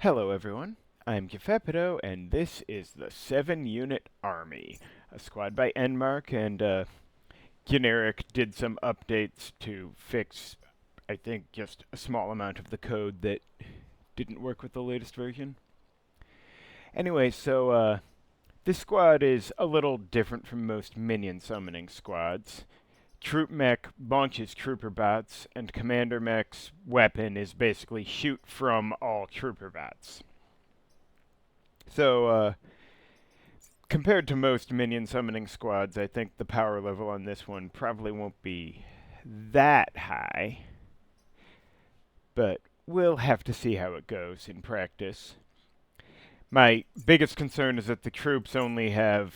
Hello everyone, I'm Gefepido, and this is the 7-Unit Army, a squad by EndMark, and Generic did some updates to fix, I think, just a small amount of the code that didn't work with the latest version. Anyway, so this squad is a little different from most minion summoning squads. Troop Mech launches trooper bots, and Commander Mech's weapon is basically shoot from all trooper bots. So, compared to most minion summoning squads, I think the power level on this one probably won't be that high. But we'll have to see how it goes in practice. My biggest concern is that the troops only have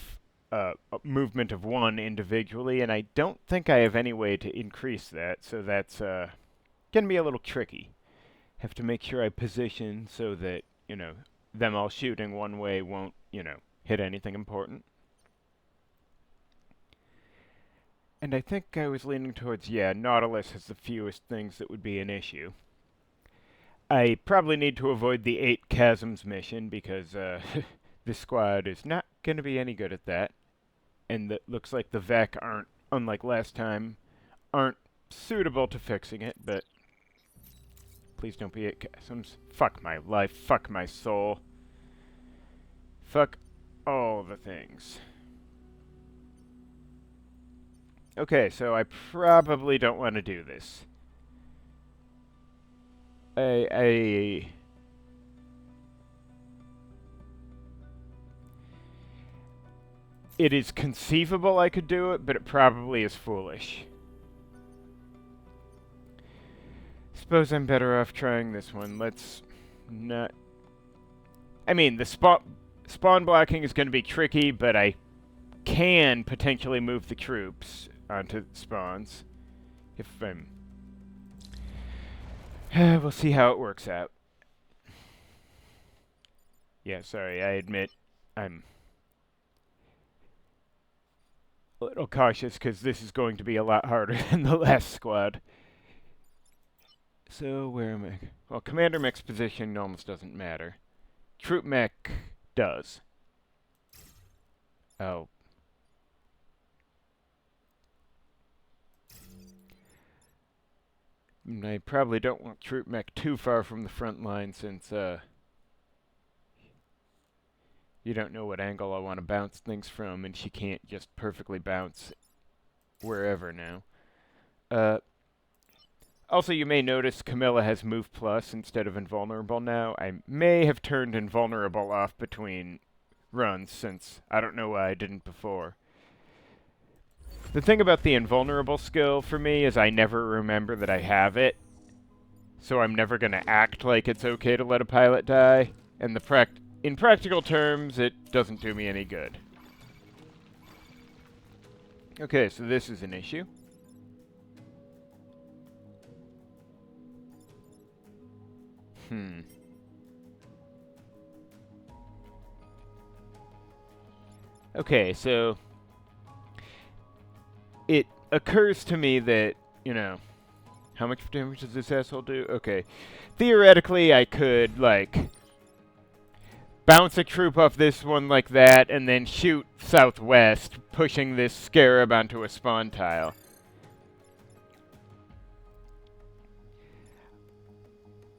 a movement of 1 individually, and I don't think I have any way to increase that, so that's going to be a little tricky. Have to make sure I position so that, them all shooting one way won't, hit anything important. And I think I was leaning towards, Nautilus has the fewest things that would be an issue. I probably need to avoid the 8 Chasms mission because this squad is not going to be any good at that. And it looks like the VEC aren't, unlike last time, aren't suitable to fixing it, but please don't be 8 Chasms. Fuck my life, fuck my soul. Fuck all the things. Okay, so I probably don't want to do this. It is conceivable I could do it, but it probably is foolish. Suppose I'm better off trying this one. Let's not... I mean, the spawn blocking is going to be tricky, but I can potentially move the troops onto spawns. If I'm... we'll see how it works out. Yeah, sorry, I admit I'm a little cautious because this is going to be a lot harder than the last squad. So, where am I? Well, Commander Mech's position almost doesn't matter. Troop Mech does. Oh. I probably don't want Troop Mech too far from the front line since, you don't know what angle I want to bounce things from, and she can't just perfectly bounce wherever now. Also, you may notice Camilla has Move Plus instead of Invulnerable now. I may have turned Invulnerable off between runs, since I don't know why I didn't before. The thing about the Invulnerable skill for me is I never remember that I have it, so I'm never going to act like it's okay to let a pilot die, and in practical terms, it doesn't do me any good. Okay, so this is an issue. Okay, so it occurs to me that, how much damage does this asshole do? Okay. Theoretically, I could, bounce a troop off this one like that, and then shoot southwest, pushing this scarab onto a spawn tile.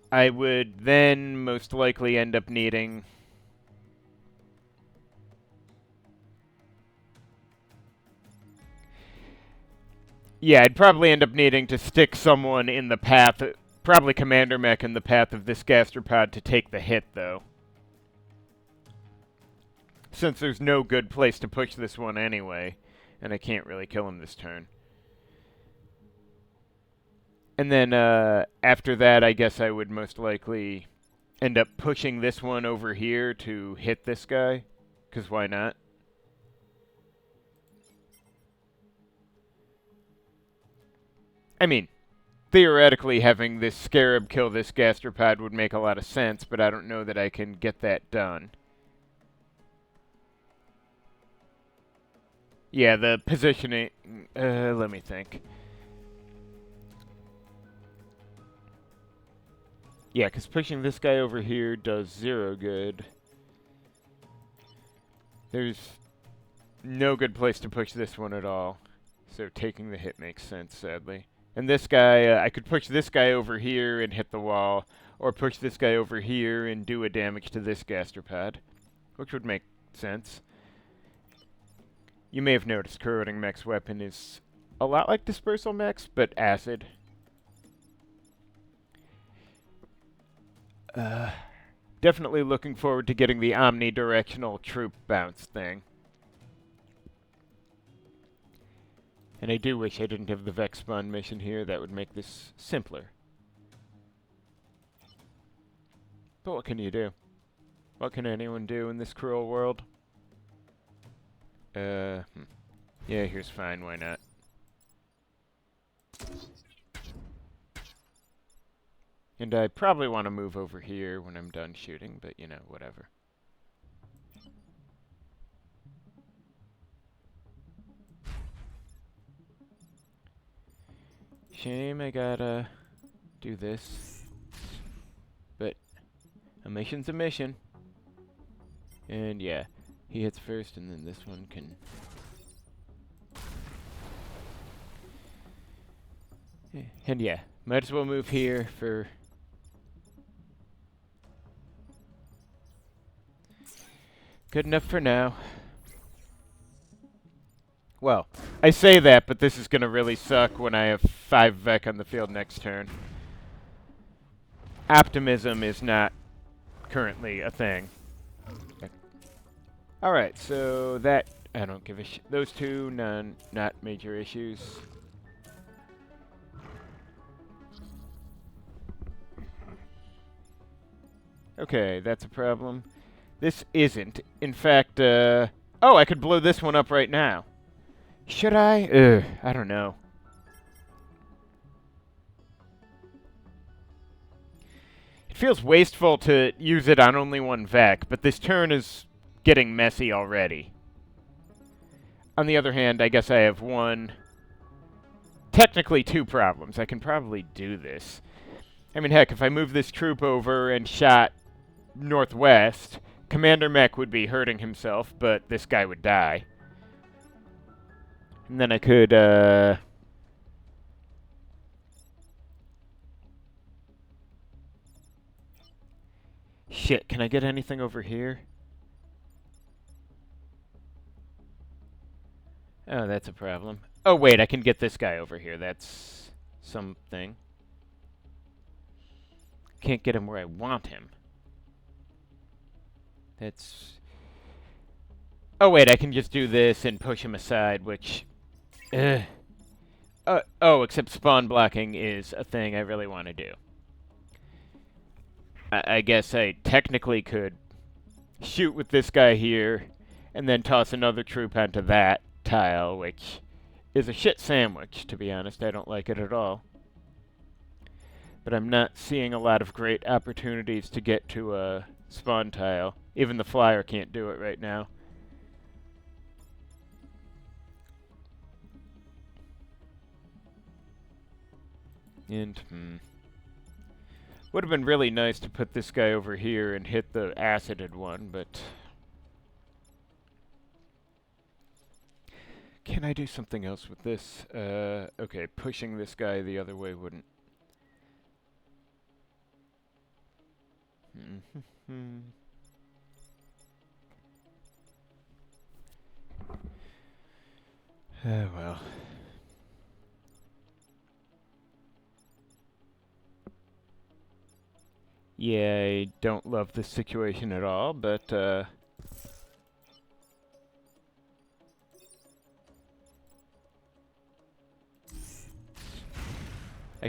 I would then most likely end up needing... Yeah, I'd probably end up needing to stick someone in the path, probably Commander Mech in the path of this gastropod to take the hit, though. Since there's no good place to push this one anyway, and I can't really kill him this turn. And then, after that, I guess I would most likely end up pushing this one over here to hit this guy, because why not? I mean, theoretically, having this scarab kill this gastropod would make a lot of sense, but I don't know that I can get that done. Yeah, the positioning... let me think. Yeah, because pushing this guy over here does 0 good. There's no good place to push this one at all. So taking the hit makes sense, sadly. And this guy, I could push this guy over here and hit the wall, or push this guy over here and do a damage to this gastropod, which would make sense. You may have noticed Corroding Mech's weapon is a lot like Dispersal Mech's, but acid. Definitely looking forward to getting the omnidirectional troop bounce thing. And I do wish I didn't have the Vex Spawn mission here. That would make this simpler. But what can you do? What can anyone do in this cruel world? Yeah, here's fine. Why not? And I probably want to move over here when I'm done shooting, but, you know, whatever. Shame I gotta do this. But a mission's a mission. And yeah, he hits first, and then this one can... And yeah, might as well move here for... Good enough for now. Well, I say that, but this is gonna really suck when I have 5 Vec on the field next turn. Optimism is not currently a thing. Okay. Alright, so that... I don't give a shit. Those two, not major issues. Okay, that's a problem. This isn't. In fact, oh, I could blow this one up right now. Should I? I don't know. It feels wasteful to use it on only one Vec, but this turn is getting messy already. On the other hand, I guess I have technically 2 problems. I can probably do this. I mean, heck, if I move this troop over and shot northwest, Commander Mech would be hurting himself, but this guy would die. And then I could, Shit, can I get anything over here? Oh, that's a problem. Oh, wait, I can get this guy over here. That's something. Can't get him where I want him. That's... Oh, wait, I can just do this and push him aside, which... oh, except spawn blocking is a thing I really want to do. I guess I technically could shoot with this guy here, and then toss another troop onto that tile, which is a shit sandwich, to be honest. I don't like it at all. But I'm not seeing a lot of great opportunities to get to a spawn tile. Even the flyer can't do it right now. And, would have been really nice to put this guy over here and hit the acided one, but... Can I do something else with this? Okay, pushing this guy the other way wouldn't... Oh, well. Yeah, I don't love this situation at all, but, I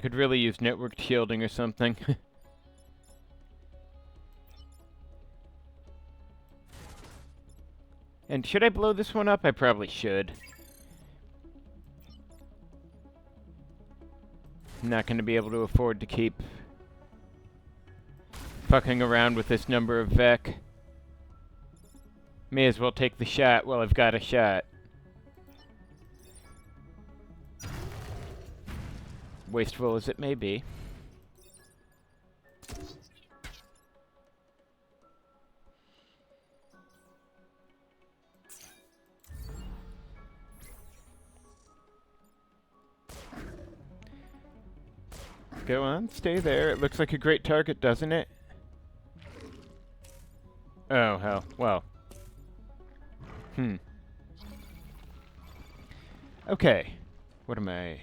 could really use networked shielding or something. And should I blow this one up? I probably should. I'm not going to be able to afford to keep fucking around with this number of Vec. May as well take the shot while I've got a shot. Wasteful as it may be. go on. Stay there. It looks like a great target, doesn't it? Oh, hell. Well. Okay. What am I...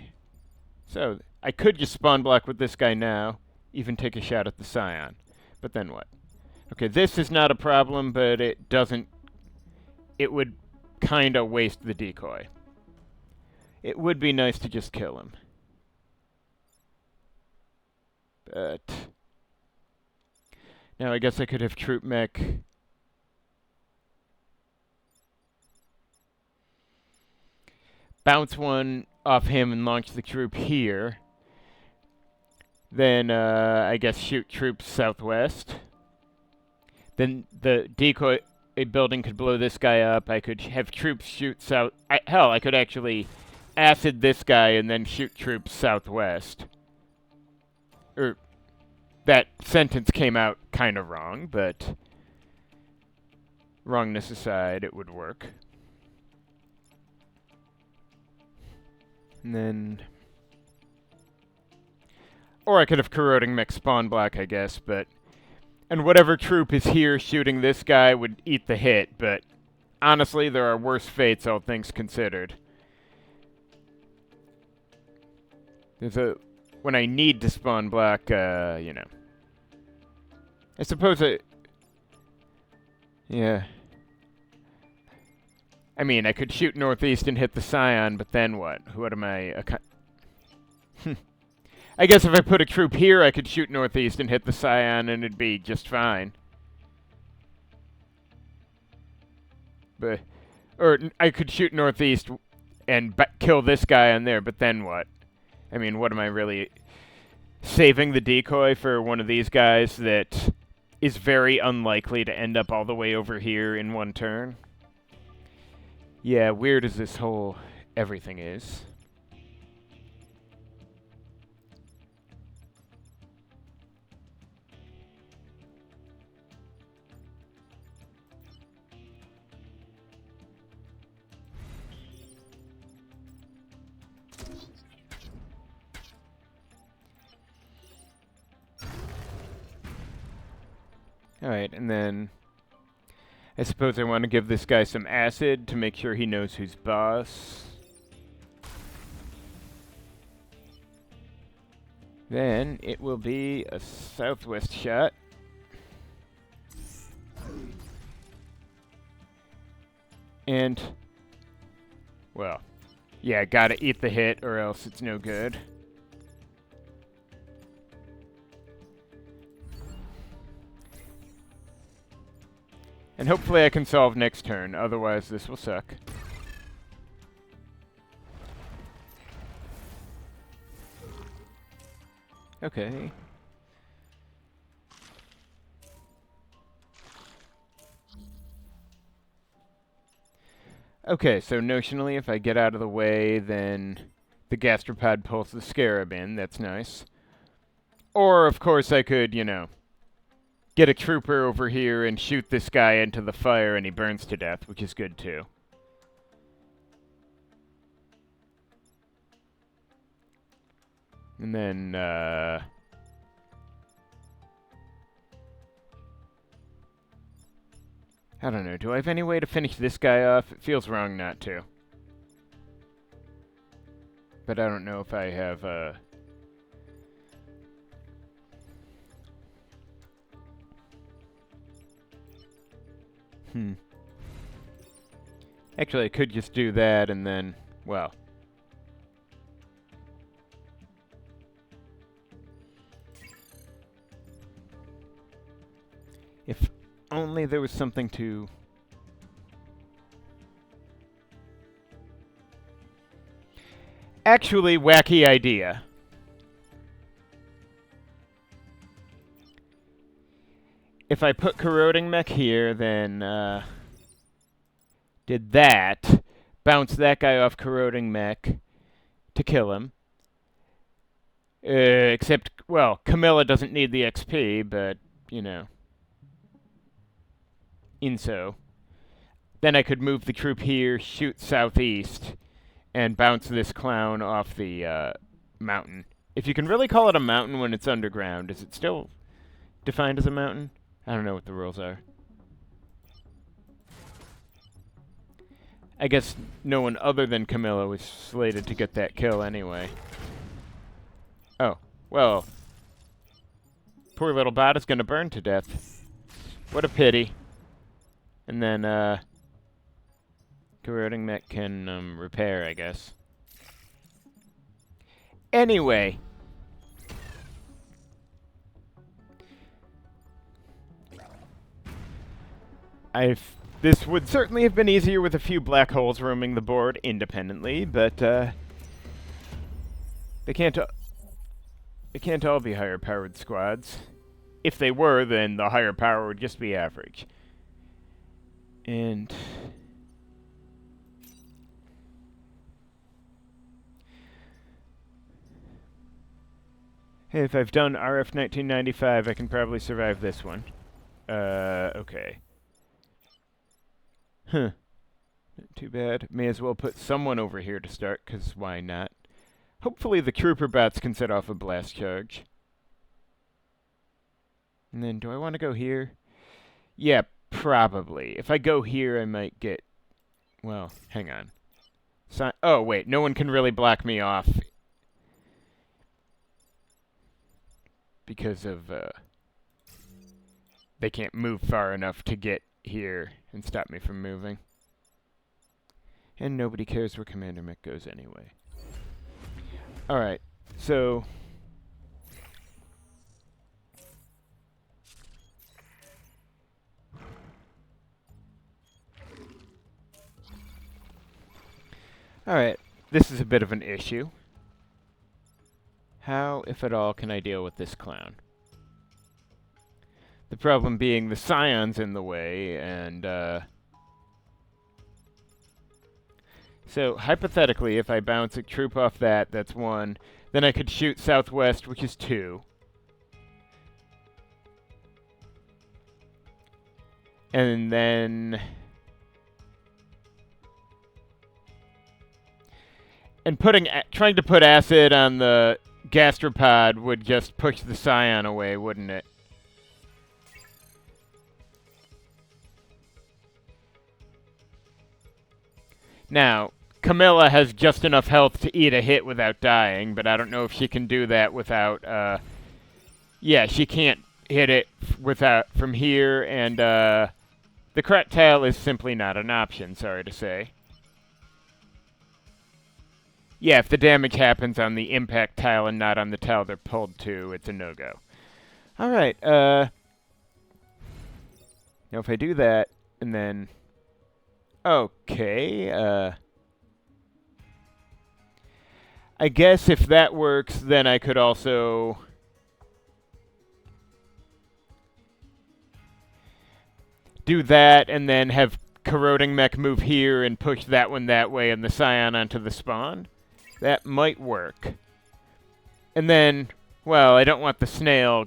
So, I could just spawn block with this guy now, even take a shot at the Scion. But then what? Okay, this is not a problem, but it doesn't... It would kind of waste the decoy. It would be nice to just kill him. But... Now I guess I could have troop mech... Bounce one off him and launch the troop here. Then, I guess shoot troops southwest. Then the decoy building could blow this guy up. I could have troops shoot south... hell, I could actually acid this guy and then shoot troops southwest. That sentence came out kind of wrong, but... Wrongness aside, it would work. And then... Or I could have corroding mech spawn block, I guess, but... And whatever troop is here shooting this guy would eat the hit, but... Honestly, there are worse fates, all things considered. There's a... When I need to spawn block, you know... I suppose Yeah. I mean, I could shoot northeast and hit the Scion, but then what? What am I... I guess if I put a troop here, I could shoot northeast and hit the Scion, and it'd be just fine. But... Or I could shoot northeast and kill this guy on there, but then what? I mean, what am I really... Saving the decoy for one of these guys that is very unlikely to end up all the way over here in one turn? Yeah, weird as this whole everything is. Alright, and then... I suppose I want to give this guy some acid to make sure he knows who's boss. Then it will be a southwest shot. And... Well, yeah, gotta eat the hit or else it's no good. And hopefully I can solve next turn, otherwise this will suck. Okay. Okay, so notionally if I get out of the way, then the gastropod pulls the scarab in, that's nice. Or, of course, I could, you know... get a trooper over here and shoot this guy into the fire and he burns to death, which is good too. And then, I don't know, do I have any way to finish this guy off? It feels wrong not to. But I don't know if I have, Actually, I could just do that and then, well... If only there was something to... Actually, wacky idea. If I put corroding mech here, then, did that, bounce that guy off corroding mech to kill him. Except, well, Camilla doesn't need the XP, but, you know. Inso. Then I could move the troop here, shoot southeast, and bounce this clown off the, mountain. If you can really call it a mountain when it's underground, is it still defined as a mountain? I don't know what the rules are. I guess no one other than Camilla was slated to get that kill anyway. Oh, well. Poor little bot is gonna burn to death. What a pity. And then, corroding mech can, repair, I guess. Anyway. This would certainly have been easier with a few black holes roaming the board independently, but, they can't all be higher powered squads. If they were, then the higher power would just be average. And hey, if I've done RF 1995, I can probably survive this one. Okay. Huh. Not too bad. May as well put someone over here to start, because why not? Hopefully the trooper bats can set off a blast charge. And then, do I want to go here? Yeah, probably. If I go here, I might get... Well, hang on. Oh, wait. No one can really block me off. Because of, they can't move far enough to get here and stop me from moving. And nobody cares where Commander Mech goes anyway. Alright, so... Alright, this is a bit of an issue. How, if at all, can I deal with this clown? The problem being the Scion's in the way, and, so, hypothetically, if I bounce a troop off that, that's 1. Then I could shoot southwest, which is 2. And then... And trying to put acid on the gastropod would just push the Scion away, wouldn't it? Now, Camilla has just enough health to eat a hit without dying, but I don't know if she can do that without, yeah, she can't hit it from here, and, the cracked tail is simply not an option, sorry to say. Yeah, if the damage happens on the impact tile and not on the tile they're pulled to, it's a no-go. Alright, now if I do that, and then... Okay, I guess if that works, then I could also... do that, and then have Corroding Mech move here and push that one that way and the Scion onto the spawn. That might work. And then, well, I don't want the snail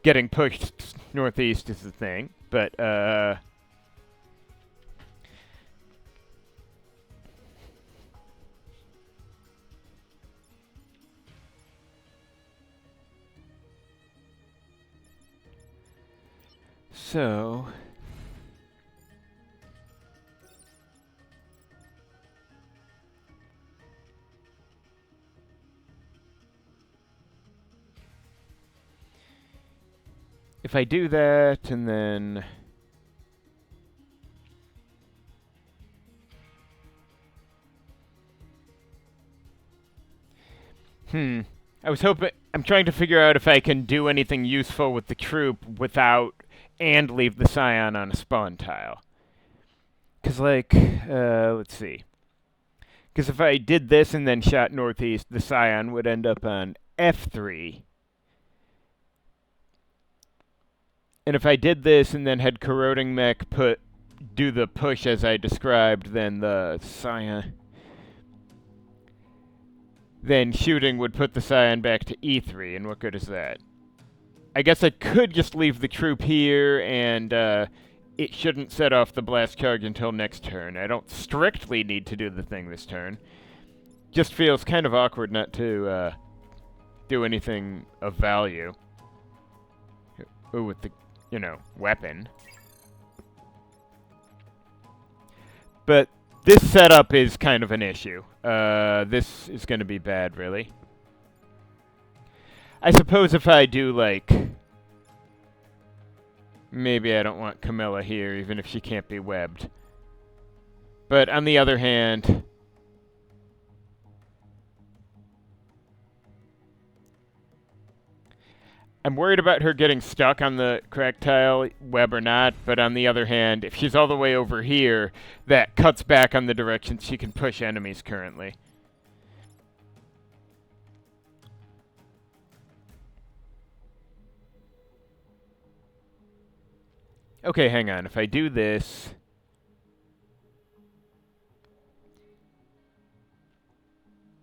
getting pushed northeast is the thing, but, so... If I do that, and then... I was hoping... I'm trying to figure out if I can do anything useful with the troop without... and leave the Scion on a spawn tile. Because, like, let's see. Because if I did this and then shot northeast, the Scion would end up on F3. And if I did this and then had Corroding Mech do the push as I described, then the Scion... Then shooting would put the Scion back to E3, and what good is that? I guess I could just leave the troop here, and it shouldn't set off the blast charge until next turn. I don't strictly need to do the thing this turn. Just feels kind of awkward not to do anything of value. Ooh, with the, you know, weapon. But this setup is kind of an issue. This is going to be bad, really. I suppose if I do, like... Maybe I don't want Camilla here, even if she can't be webbed. But on the other hand... I'm worried about her getting stuck on the crack tile, web or not, but on the other hand, if she's all the way over here, that cuts back on the direction she can push enemies currently. Okay, hang on. If I do this...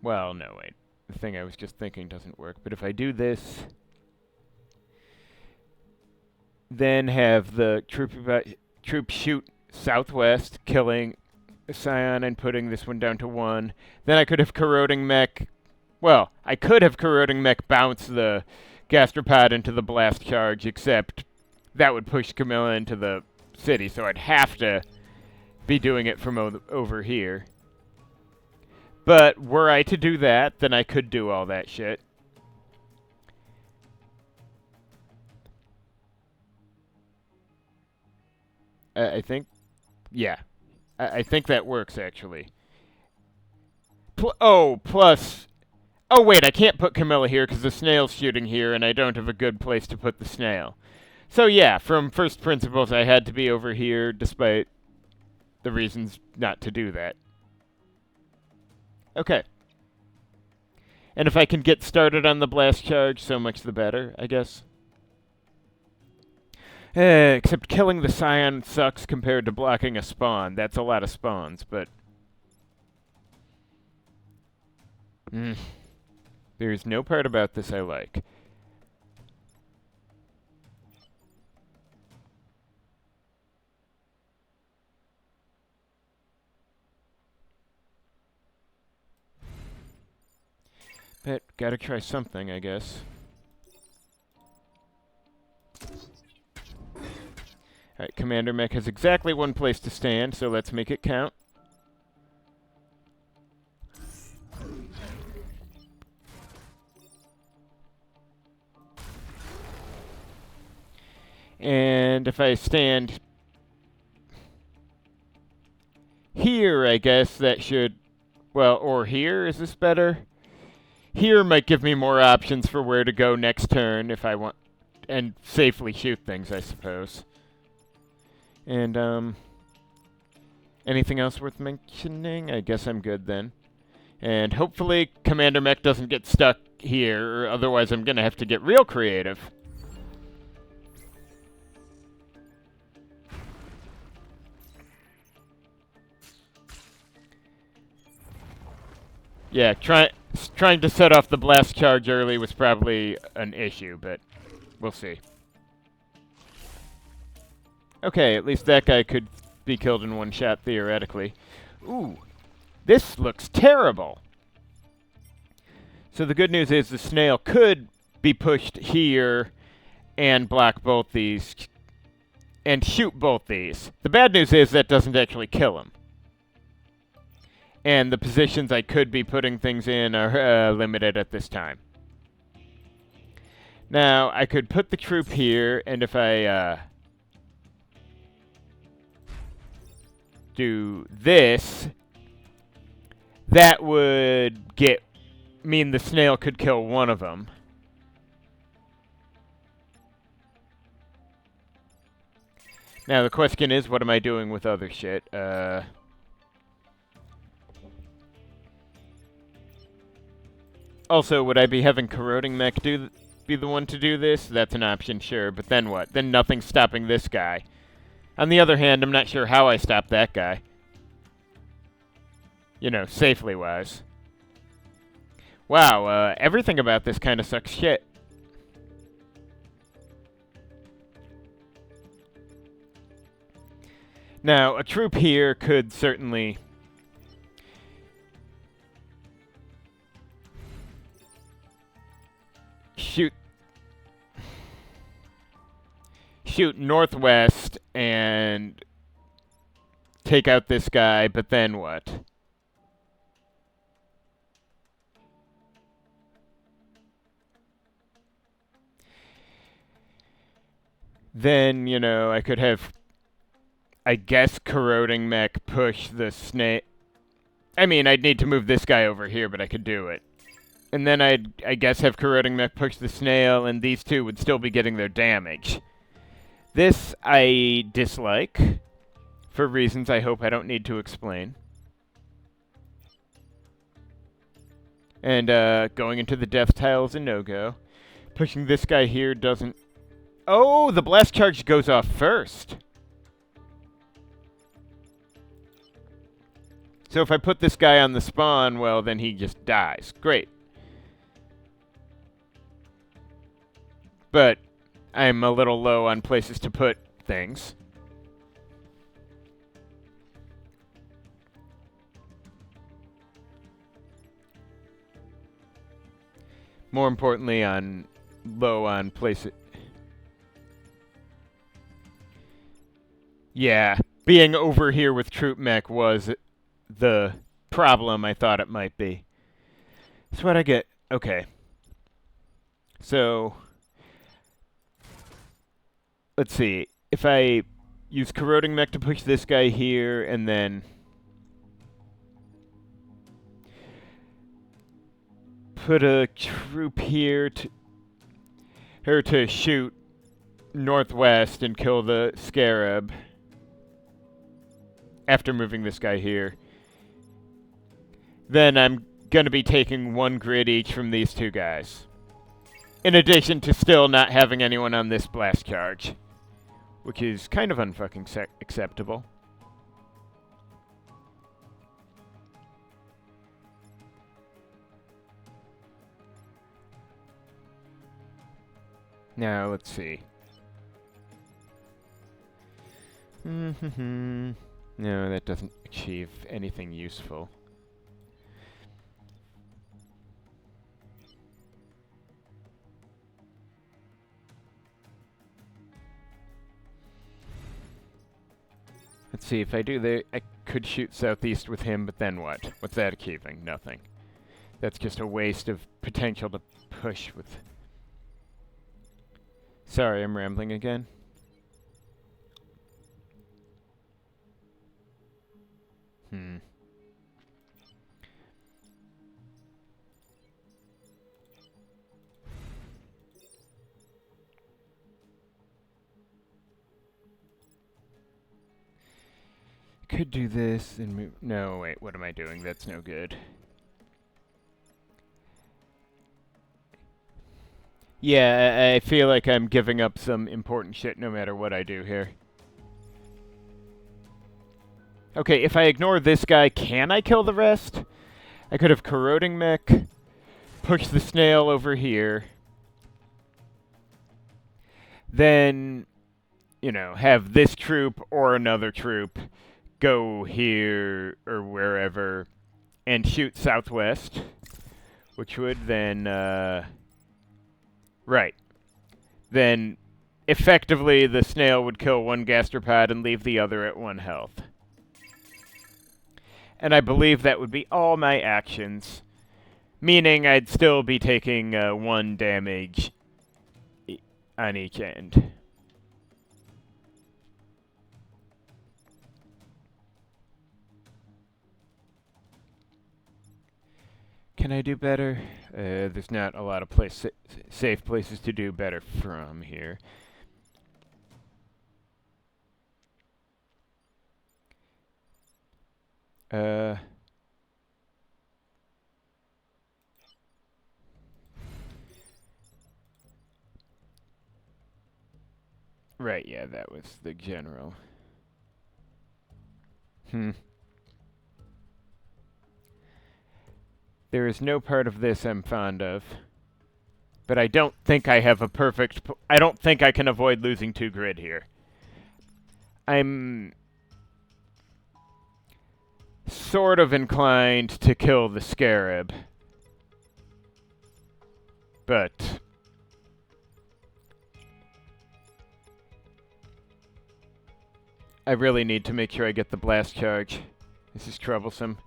Well, no, wait. The thing I was just thinking doesn't work. But if I do this... Then have the troop shoot southwest, killing Scion and putting this one down to 1. Then I could have Corroding Mech... Well, I could have Corroding Mech bounce the Gastropod into the blast charge, except that would push Camilla into the city, so I'd have to be doing it from over here. But were I to do that, then I could do all that shit. I think, yeah. I think that works, actually. Plus... Oh, wait, I can't put Camilla here because the snail's shooting here, and I don't have a good place to put the snail. So, yeah, from first principles, I had to be over here, despite the reasons not to do that. Okay. And if I can get started on the blast charge, so much the better, I guess. Except killing the Scion sucks compared to blocking a spawn. That's a lot of spawns, but... There's no part about this I like. But gotta try something, I guess. Alright, Commander Mech has exactly 1 place to stand, so let's make it count. And if I stand here, I guess that should... Well, or here, is this better? Here might give me more options for where to go next turn if I want... And safely shoot things, I suppose. And, anything else worth mentioning? I guess I'm good then. And hopefully Commander Mech doesn't get stuck here, or otherwise I'm gonna have to get real creative. Yeah, trying to set off the blast charge early was probably an issue, but we'll see. Okay, at least that guy could be killed in 1 shot, theoretically. Ooh, this looks terrible! So the good news is the snail could be pushed here and block both these, and shoot both these. The bad news is that doesn't actually kill him. And the positions I could be putting things in are limited at this time. Now, I could put the troop here, and if I do this, that would mean the snail could kill 1 of them. Now, the question is, what am I doing with other shit? Also, would I be having Corroding Mech be the one to do this? That's an option, sure, but then what? Then nothing's stopping this guy. On the other hand, I'm not sure how I stop that guy. You know, safely-wise. Wow, everything about this kind of sucks shit. Now, a troop here could certainly... shoot northwest and take out this guy, but then what? Then, you know, I could have, I guess, corroding mech push the snake. I mean, I'd need to move this guy over here, but I could do it. And then I'd, I guess, have corroding mech push the snail, and these two would still be getting their damage. This I dislike, for reasons I hope I don't need to explain. And going into the death tile is a no-go. Pushing this guy here doesn't... Oh, the blast charge goes off first. So if I put this guy on the spawn, well, then he just dies. Great. But I'm a little low on places to put things. More importantly, low on places. Yeah, being over here with troop mech was the problem I thought it might be. That's what I get. Okay. So, let's see. If I use corroding mech to push this guy here, and then put a troop here to shoot northwest and kill the scarab after moving this guy here, then I'm going to be taking one grid each from these two guys. In addition to still not having anyone on this blast charge, which is kind of unfucking acceptable. Now, let's see. No, that doesn't achieve anything useful. Let's see, if I do that, I could shoot southeast with him, but then what? What's that achieving? Nothing. That's just a waste of potential to push with... Sorry, I'm rambling again. Could do this and move... No, wait, what am I doing? That's no good. Yeah, I feel like I'm giving up some important shit no matter what I do here. Okay, if I ignore this guy, can I kill the rest? I could have corroding mech, push the snail over here, then, you know, have this troop or another troop go here or wherever and shoot southwest, which would then, right. Then, effectively, the snail would kill one gastropod and leave the other at 1 health. And I believe that would be all my actions, meaning I'd still be taking 1 damage on each end. Can I do better? There's not a lot of safe places to do better from here. Right, yeah, that was the general. There is no part of this I'm fond of. But I don't think I have a perfect... I don't think I can avoid losing 2 grid here. I'm sort of inclined to kill the scarab. But I really need to make sure I get the blast charge. This is troublesome.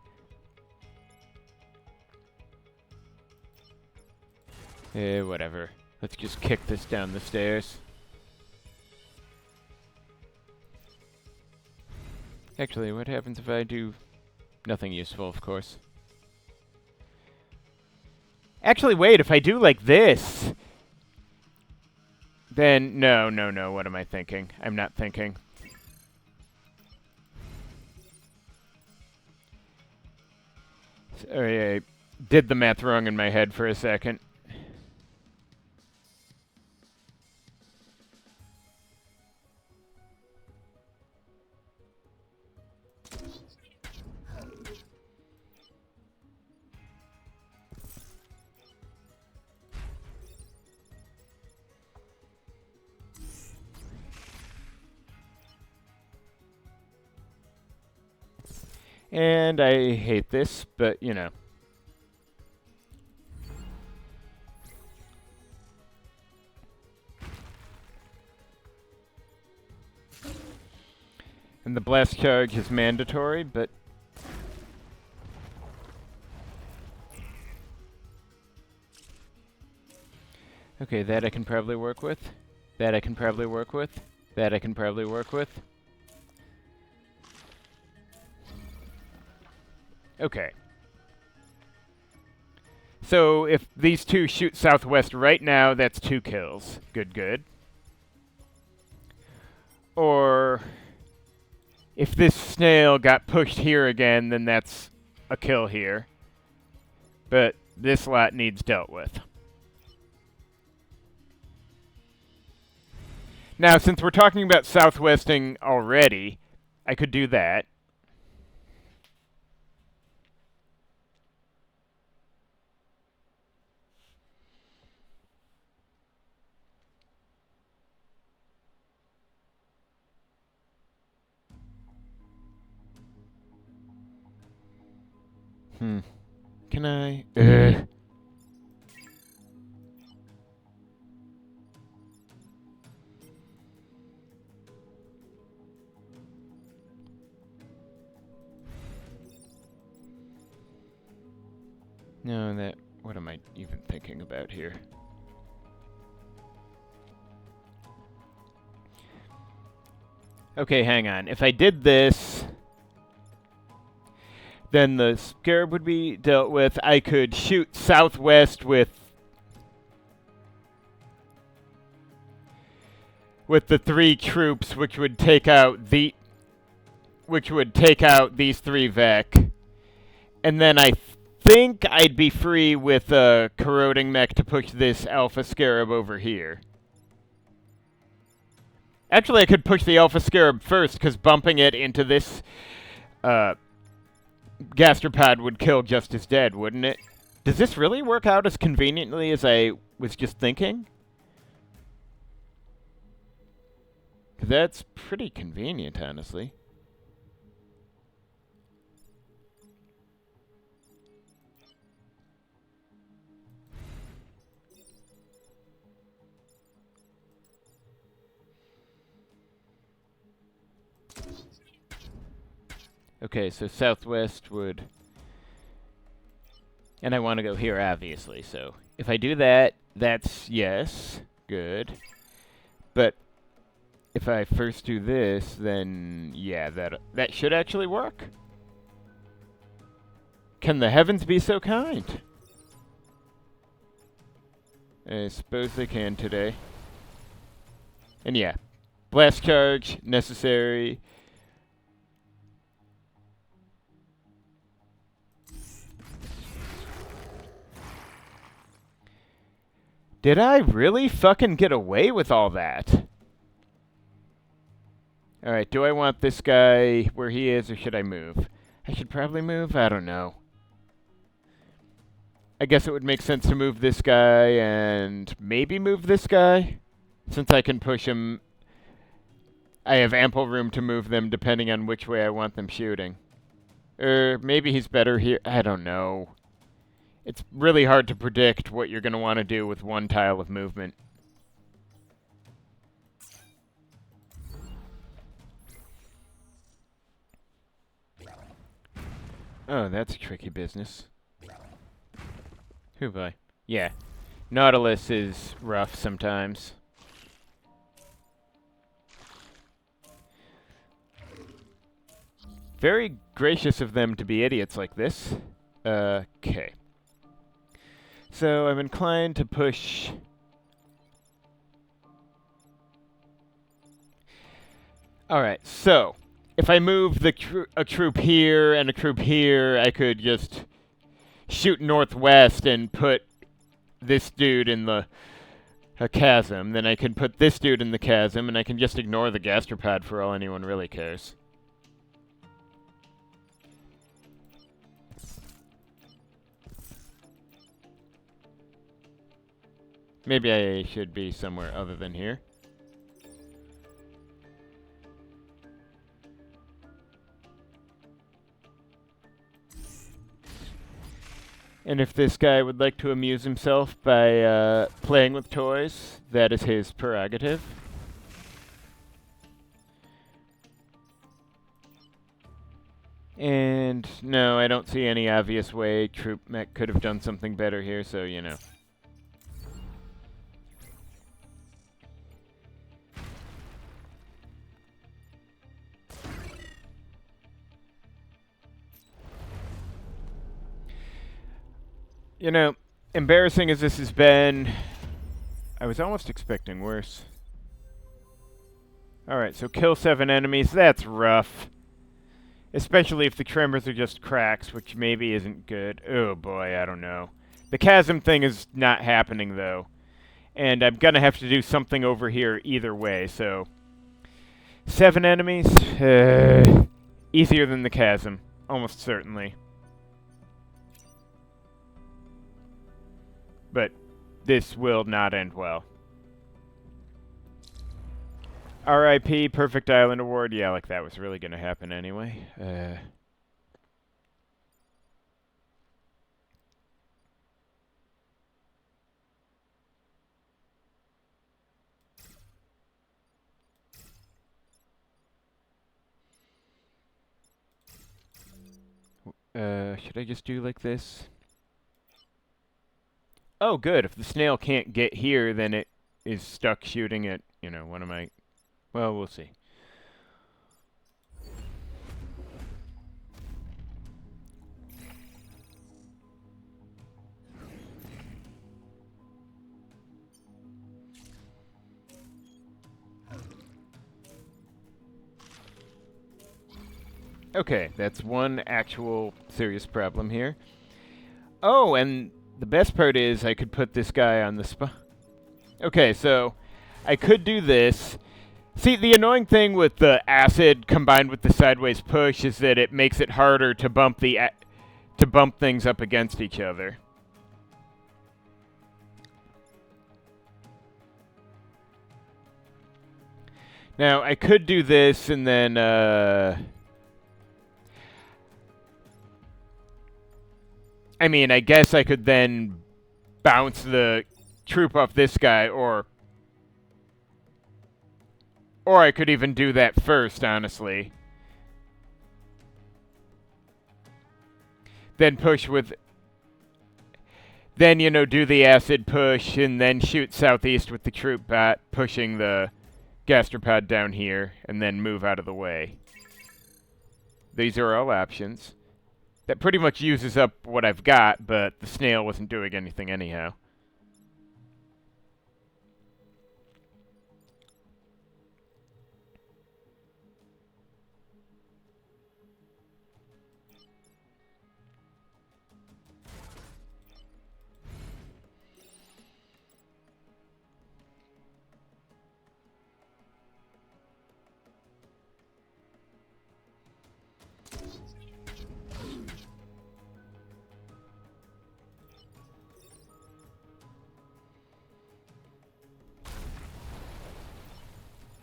Whatever. Let's just kick this down the stairs. Actually, what happens if I do nothing useful, of course? Actually, wait, if I do like this, then no, what am I thinking? I'm not thinking. Sorry, I did the math wrong in my head for a second. And I hate this, but you know. And the blast charge is mandatory, but... Okay, that I can probably work with. That I can probably work with. That I can probably work with. Okay. So if these two shoot southwest right now, that's 2 kills. Good. Or if this snail got pushed here again, then that's a kill here. But this lot needs dealt with. Now, since we're talking about southwesting already, I could do that. Can I? No, that... What am I even thinking about here? Okay, hang on. If I did this, then the scarab would be dealt with. I could shoot southwest with the 3 troops, which would take out these 3 Vec. And then I think I'd be free with a corroding mech to push this Alpha Scarab over here. Actually, I could push the Alpha Scarab first, because bumping it into this gastropod would kill just as dead, wouldn't it? Does this really work out as conveniently as I was just thinking? That's pretty convenient, honestly. Okay, so southwest would... And I want to go here, obviously, so... If I do that, that's yes. Good. But if I first do this, then... Yeah, that should actually work. Can the heavens be so kind? I suppose they can today. And yeah. Blast charge, necessary... Did I really fucking get away with all that? Alright, do I want this guy where he is, or should I move? I should probably move? I don't know. I guess it would make sense to move this guy, and maybe move this guy? Since I can push him, I have ample room to move them depending on which way I want them shooting. Maybe he's better here. I don't know. It's really hard to predict what you're going to want to do with one tile of movement. Oh, that's a tricky business. Who boy? Yeah. Nautilus is rough sometimes. Very gracious of them to be idiots like this. Okay. So I'm inclined to push... Alright, so if I move a troop here and a troop here, I could just shoot northwest and put this dude in the chasm. Then I can put this dude in the chasm, and I can just ignore the gastropod for all anyone really cares. Maybe I should be somewhere other than here. And if this guy would like to amuse himself by playing with toys, that is his prerogative. And no, I don't see any obvious way Troop Mech could have done something better here, so you know. You know, embarrassing as this has been, I was almost expecting worse. Alright, so kill 7 enemies, that's rough. Especially if the tremors are just cracks, which maybe isn't good. Oh boy, I don't know. The chasm thing is not happening, though. And I'm gonna have to do something over here either way, so... 7 enemies? Easier than the chasm, almost certainly. But this will not end well. R.I.P. Perfect Island Award. Yeah, like that was really going to happen anyway. Should I just do like this? Oh, good. If the snail can't get here, then it is stuck shooting at, you know, one of my... Well, we'll see. Okay, that's one actual serious problem here. Oh, and the best part is I could put this guy on the spot. Okay, so I could do this. See, the annoying thing with the acid combined with the sideways push is that it makes it harder to bump things up against each other. Now, I could do this and then I mean, I guess I could then bounce the troop off this guy, or I could even do that first, honestly. Then push with... Then, you know, do the acid push, and then shoot southeast with the troop bat, pushing the gastropod down here, and then move out of the way. These are all options. That pretty much uses up what I've got, but the snail wasn't doing anything anyhow.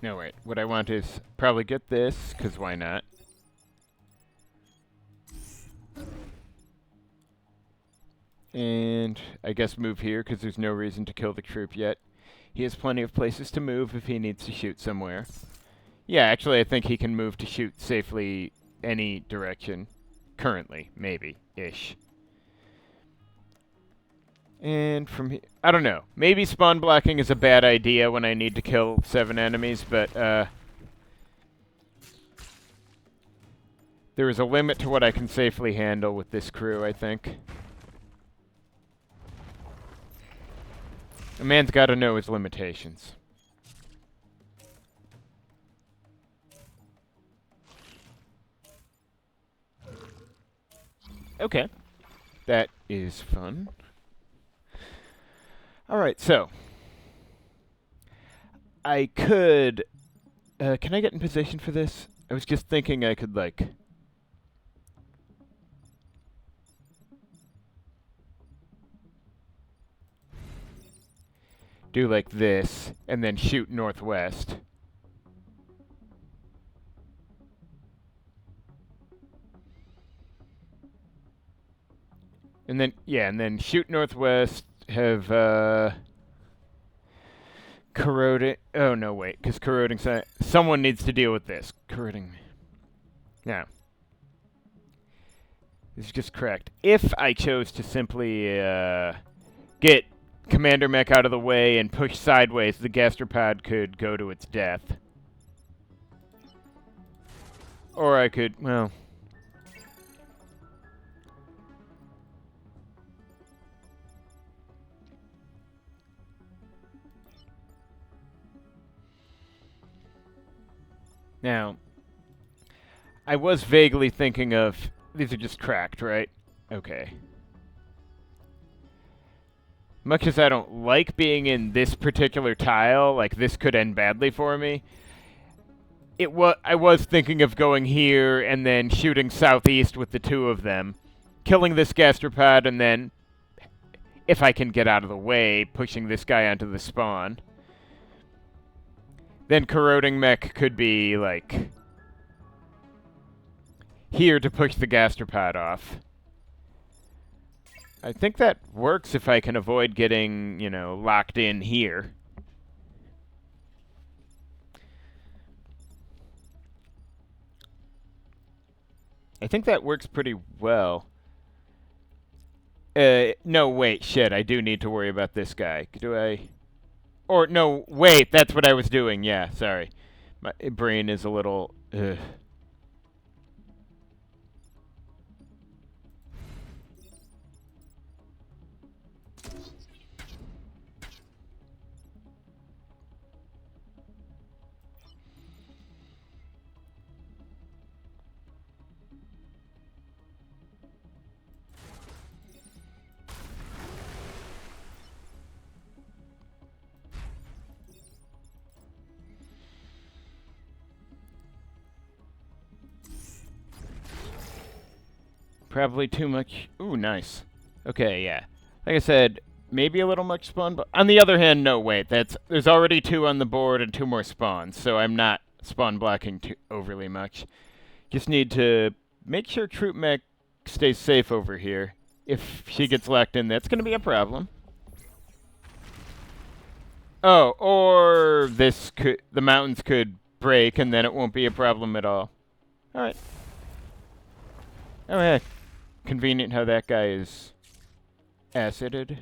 No, wait. What I want is probably get this, because why not? And I guess move here, because there's no reason to kill the troop yet. He has plenty of places to move if he needs to shoot somewhere. Yeah, actually, I think he can move to shoot safely any direction. currently, maybe, ish. And from here, I don't know. Maybe spawn blocking is a bad idea when I need to kill 7 enemies, but there is a limit to what I can safely handle with this crew, I think. A man's got to know his limitations. Okay. That is fun. Alright, so. I could... can I get in position for this? I was just thinking I could, like... do like this, and then shoot northwest. And then, yeah, and then shoot northwest, have, corroding... Oh, no, wait, because corroding... Someone needs to deal with this. Corroding... Now. This is just correct. If I chose to simply, get Commander Mech out of the way and push sideways, the gastropod could go to its death. Or I could, well... Now, I was vaguely thinking of... These are just cracked, right? Okay. Much as I don't like being in this particular tile, like this could end badly for me, I was thinking of going here and then shooting southeast with the 2 of them, killing this gastropod, and then, if I can get out of the way, pushing this guy onto the spawn. Then corroding mech could be, like, here to push the gastropod off. I think that works if I can avoid getting, you know, locked in here. I think that works pretty well. No, wait, shit, I do need to worry about this guy. Do I... Or, no, wait, that's what I was doing, yeah, sorry. My brain is a little... Ugh. Probably too much. Ooh, nice. Okay, yeah. Like I said, maybe a little much spawn, but on the other hand, no, wait. There's already 2 on the board and 2 more spawns, so I'm not spawn blocking too overly much. Just need to make sure Troop Mech stays safe over here. If she gets locked in, that's going to be a problem. Oh, or the mountains could break, and then it won't be a problem at all. All right. Oh, yeah. Convenient how that guy is acided.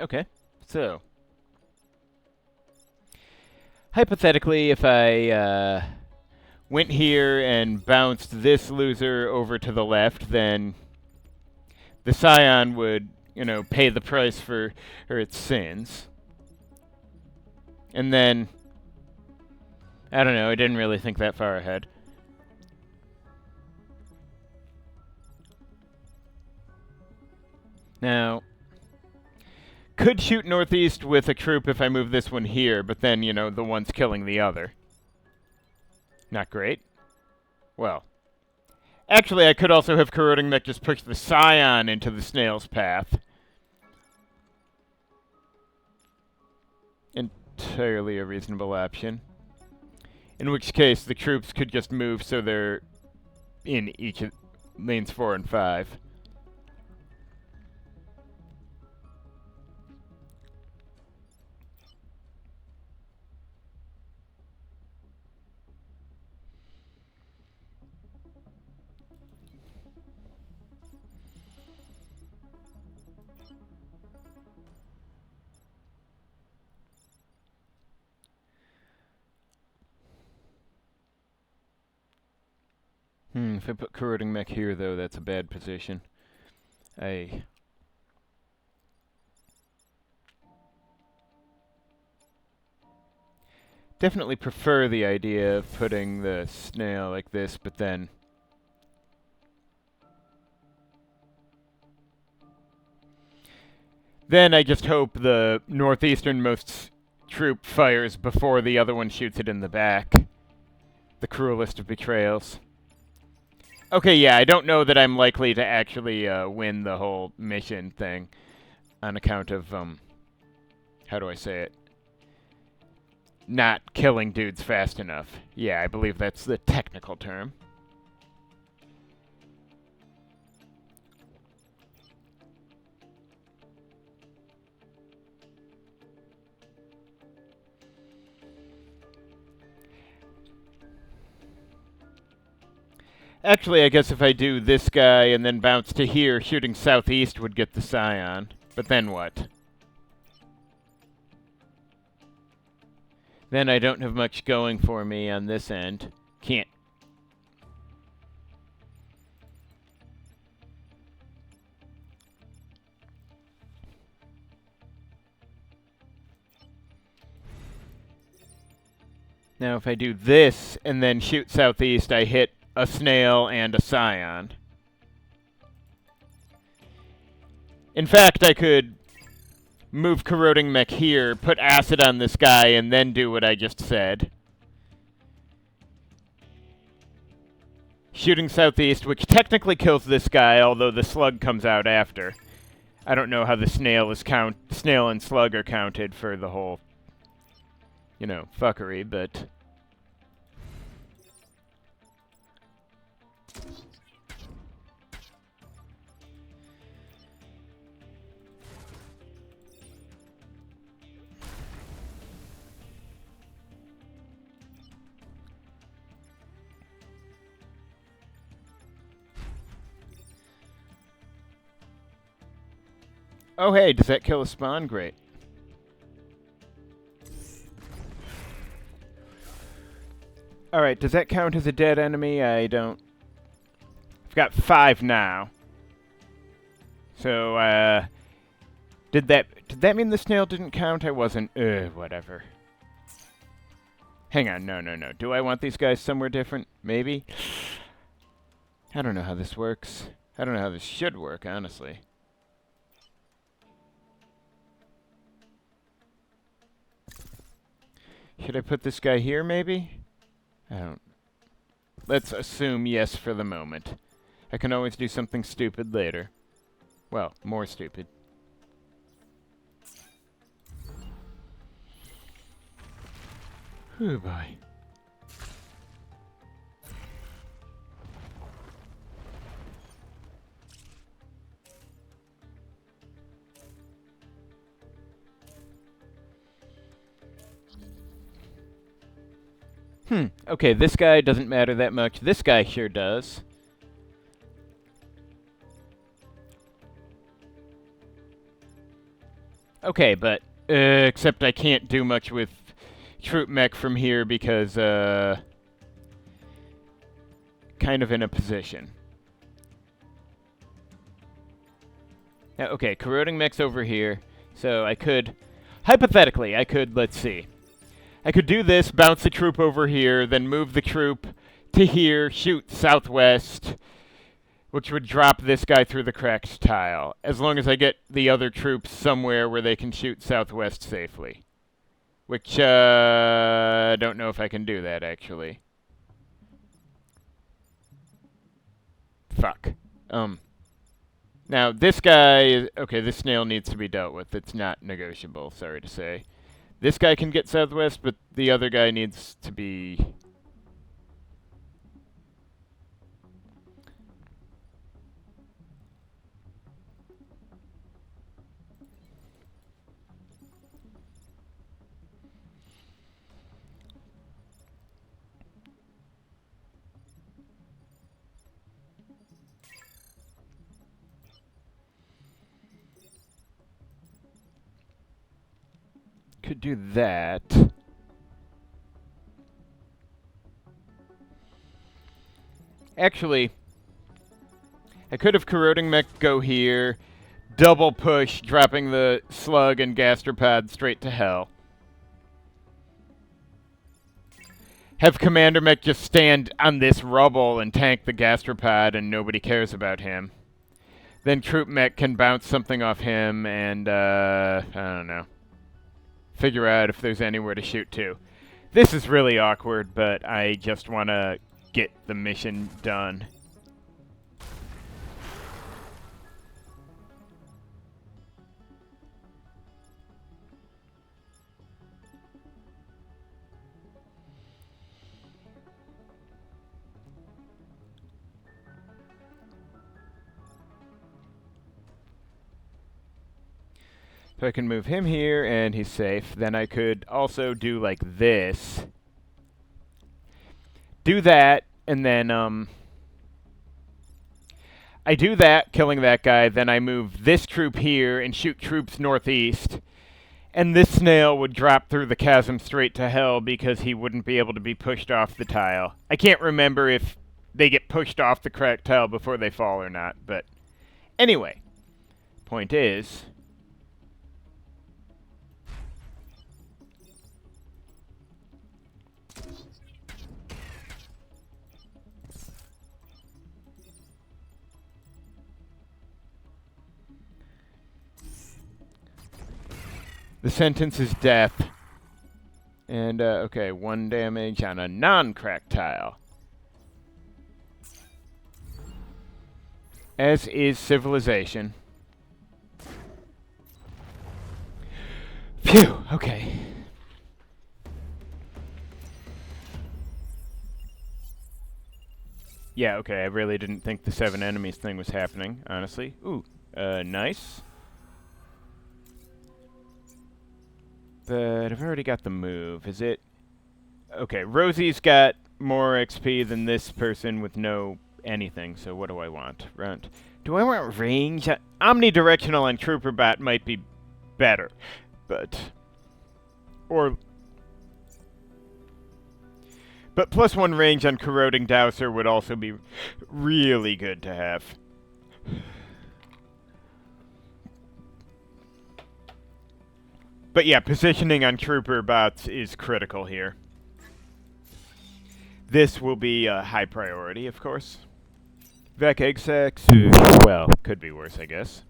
Okay, so hypothetically, if I went here and bounced this loser over to the left, then the Scion would, you know, pay the price for its sins. And then, I don't know, I didn't really think that far ahead. Now, could shoot northeast with a troop if I move this one here, but then, you know, the one's killing the other. Not great. Well, actually, I could also have corroding mech just push the Scion into the snail's path. Entirely a reasonable option. In which case, the troops could just move so they're in each of lanes 4 and 5. If I put corroding mech here, though, that's a bad position. I definitely prefer the idea of putting the snail like this, but then I just hope the northeasternmost troop fires before the other one shoots it in the back. The cruelest of betrayals. Okay, yeah, I don't know that I'm likely to actually win the whole mission thing on account of, how do I say it? Not killing dudes fast enough. Yeah, I believe that's the technical term. Actually, I guess if I do this guy and then bounce to here, shooting southeast would get the Scion. But then what? Then I don't have much going for me on this end. Can't. Now if I do this and then shoot southeast, I hit a snail and a Scion. In fact, I could move corroding mech here, put acid on this guy, and then do what I just said. Shooting southeast, which technically kills this guy, although the slug comes out after. I don't know how the snail and slug are counted for the whole, you know, fuckery, but oh hey, does that kill a spawn? Great. Alright, does that count as a dead enemy? I don't... I've got 5 now. So, did that mean the snail didn't count? I wasn't... whatever. Hang on, no. Do I want these guys somewhere different? Maybe? I don't know how this works. I don't know how this should work, honestly. Should I put this guy here, maybe? I don't... Let's assume yes for the moment. I can always do something stupid later. Well, more stupid. Oh boy. Okay, this guy doesn't matter that much. This guy sure does. Okay, but, except I can't do much with troop mech from here because, kind of in a position. Now, okay, corroding mech's over here, so I could, hypothetically, let's see. I could do this, bounce the troop over here, then move the troop to here, shoot southwest, which would drop this guy through the cracked tile, as long as I get the other troops somewhere where they can shoot southwest safely. Which, I don't know if I can do that, actually. Fuck. Now, this guy is... Okay, this snail needs to be dealt with. It's not negotiable, sorry to say. This guy can get southwest, but the other guy needs to be... Could do that. Actually, I could have Corroding Mech go here, double push, dropping the slug and gastropod straight to hell. Have Commander Mech just stand on this rubble and tank the gastropod and nobody cares about him. Then Troop Mech can bounce something off him and, I don't know. Figure out if there's anywhere to shoot to. This is really awkward, but I just want to get the mission done. So I can move him here, and he's safe. Then I could also do like this. Do that, and then, I do that, killing that guy, then I move this troop here and shoot troops northeast. And this snail would drop through the chasm straight to hell because he wouldn't be able to be pushed off the tile. I can't remember if they get pushed off the cracked tile before they fall or not, but anyway. Point is, the sentence is death. And, okay, 1 damage on a non-cracked tile. As is civilization. Phew, okay. Yeah, okay, I really didn't think the 7 enemies thing was happening, honestly. Ooh, nice. But I've already got the move. Is it? Okay, Rosie's got more XP than this person with no anything, so what do I want? Do I want range? Omnidirectional on Trooper Bot might be better, but... But +1 range on Corroding Dowser would also be really good to have. But yeah, positioning on Trooper Bots is critical here. This will be a high priority, of course. Vec egg sacs, well, could be worse, I guess.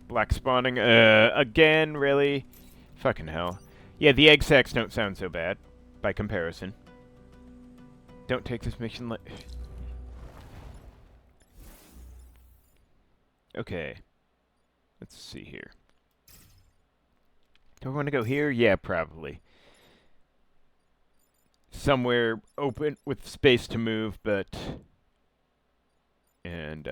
Black spawning, again, really? Fucking hell. Yeah, the egg sacs don't sound so bad, by comparison. Don't take this mission like... Okay. Let's see here. Do I want to go here? Yeah, probably. Somewhere open with space to move, but... And,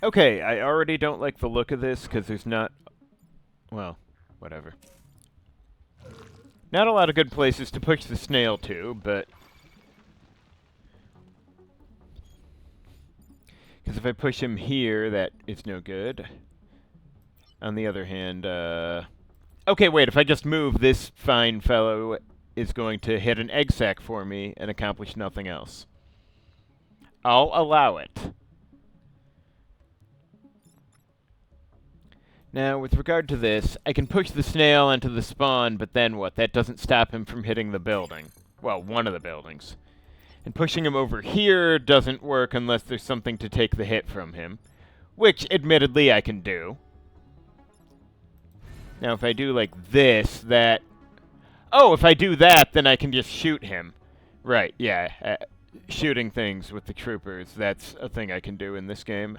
okay, I already don't like the look of this, because there's not... Well, whatever. Not a lot of good places to push the snail to, but... Because if I push him here, that is no good. On the other hand, okay, wait, if I just move, this fine fellow is going to hit an egg sac for me and accomplish nothing else. I'll allow it. Now, with regard to this, I can push the snail into the spawn, but then what? That doesn't stop him from hitting the building. Well, one of the buildings. And pushing him over here doesn't work unless there's something to take the hit from him. Which, admittedly, I can do. Now, if I do like this, that... Oh, if I do that, then I can just shoot him. Right, yeah. Shooting things with the troopers, that's a thing I can do in this game.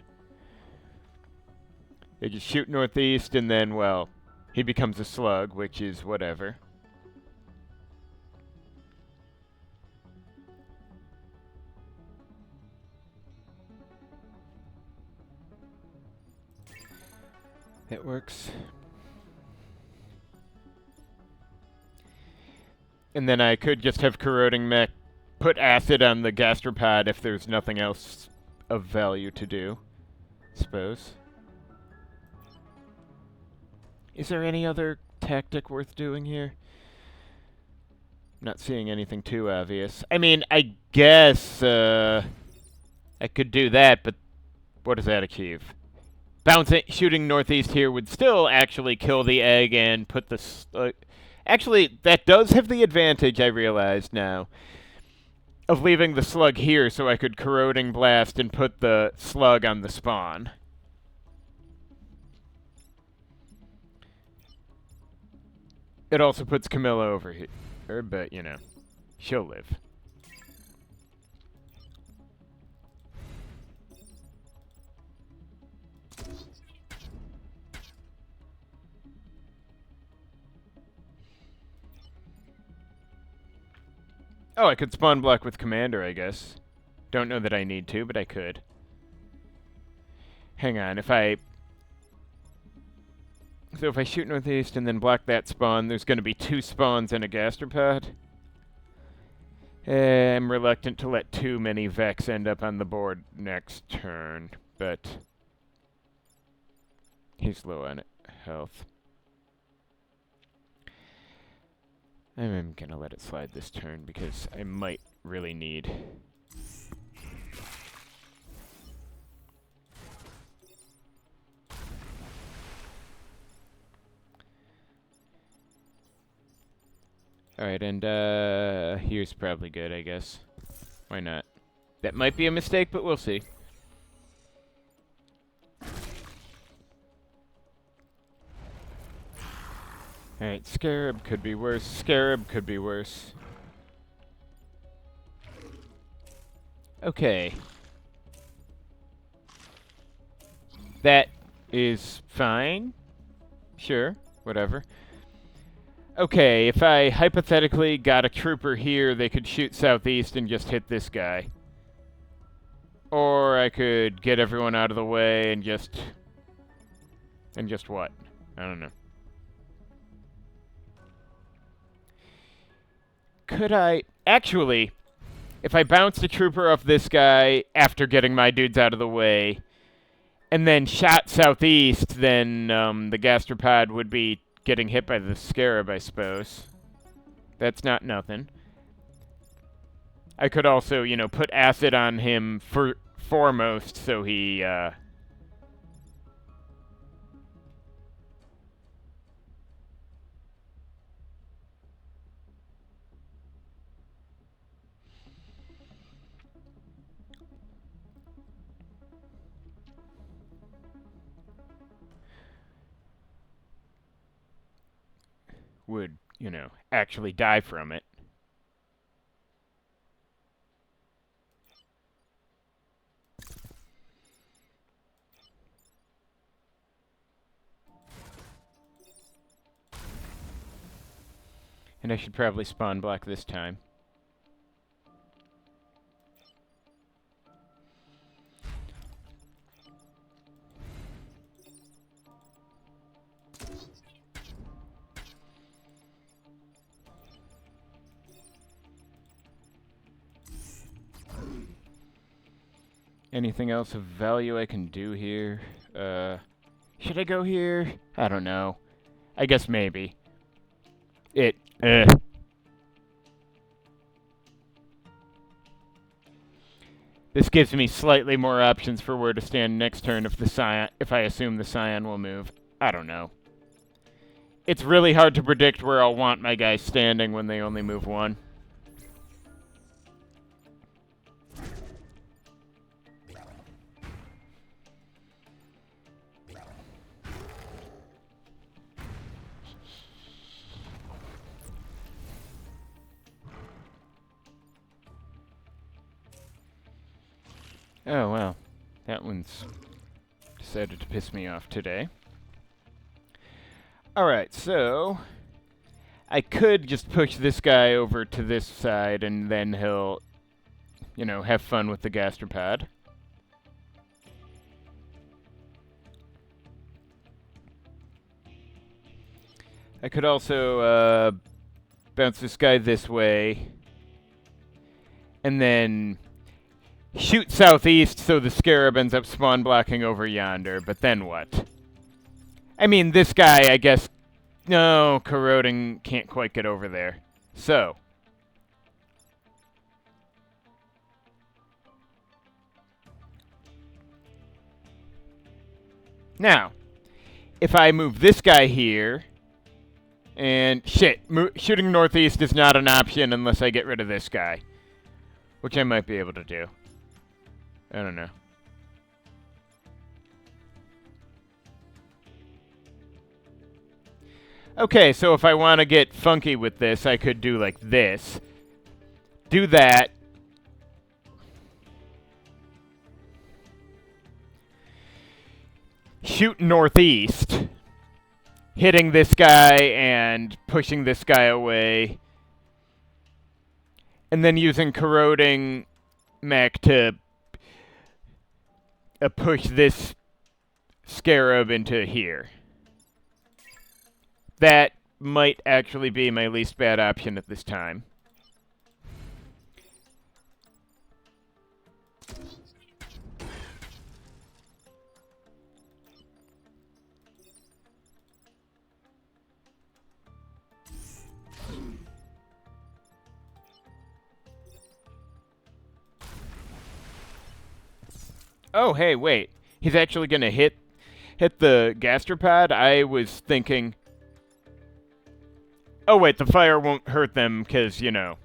They just shoot northeast, and then, well, he becomes a slug, which is whatever. It works. And then I could just have Corroding Mech put acid on the gastropod if there's nothing else of value to do, suppose. Is there any other tactic worth doing here? Not seeing anything too obvious. I mean, I guess I could do that, but what does that achieve? Shooting northeast here would still actually kill the egg and put the... actually, that does have the advantage, I realize now, of leaving the slug here so I could corroding blast and put the slug on the spawn. It also puts Camilla over here, but, you know, she'll live. Oh, I could spawn block with Commander, I guess. Don't know that I need to, but I could. Hang on, if I... So if I shoot northeast and then block that spawn, there's going to be 2 spawns and a gastropod. I'm reluctant to let too many Vex end up on the board next turn, but... He's low on health. I'm gonna let it slide this turn because I might really need... Alright, and here's probably good, I guess. Why not? That might be a mistake, but we'll see. Alright, Scarab could be worse. Scarab could be worse. Okay. That is fine. Sure, whatever. Okay, if I hypothetically got a trooper here, they could shoot southeast and just hit this guy. Or I could get everyone out of the way and just... And just what? I don't know. Could I... Actually, if I bounced a trooper off this guy after getting my dudes out of the way, and then shot southeast, then the gastropod would be getting hit by the Scarab, I suppose. That's not nothing. I could also, you know, put acid on him foremost so he... would, you know, actually die from it. And I should probably spawn block this time. Anything else of value I can do here? Should I go here? I don't know. I guess maybe. This gives me slightly more options for where to stand next turn if I assume the Scion will move. I don't know. It's really hard to predict where I'll want my guys standing when they only move 1. Oh, well. That one's decided to piss me off today. Alright, so... I could just push this guy over to this side, and then he'll, you know, have fun with the gastropod. I could also, bounce this guy this way, and then... shoot southeast so the Scarab ends up spawn blocking over yonder, but then what? I mean, this guy, I guess... No, corroding can't quite get over there. So, Now, if I move this guy here, and shit, shooting northeast is not an option unless I get rid of this guy, which I might be able to do. I don't know. Okay, so if I want to get funky with this, I could do like this. Do that. Shoot northeast. Hitting this guy and pushing this guy away. And then using corroding mech to push this scarab into here. That might actually be my least bad option at this time. Oh, hey, wait. He's actually going to hit the gastropod? I was thinking... Oh, wait, the fire won't hurt them because, you know...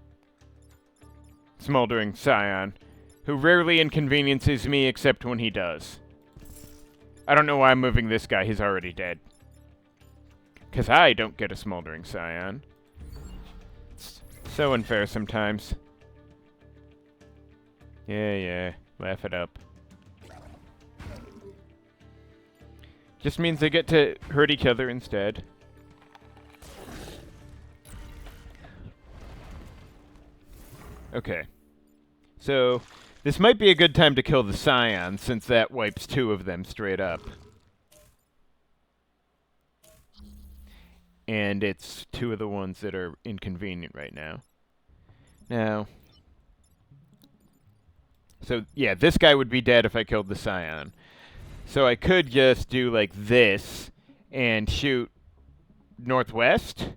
Smoldering Scion, who rarely inconveniences me except when he does. I don't know why I'm moving this guy. He's already dead. Because I don't get a Smoldering Scion. It's so unfair sometimes. Yeah. Laugh it up. Just means they get to hurt each other instead. Okay. So, this might be a good time to kill the Scion, since that wipes 2 of them straight up. And it's 2 of the ones that are inconvenient right now. Now... So, yeah, this guy would be dead if I killed the Scion. So I could just do like this and shoot northwest,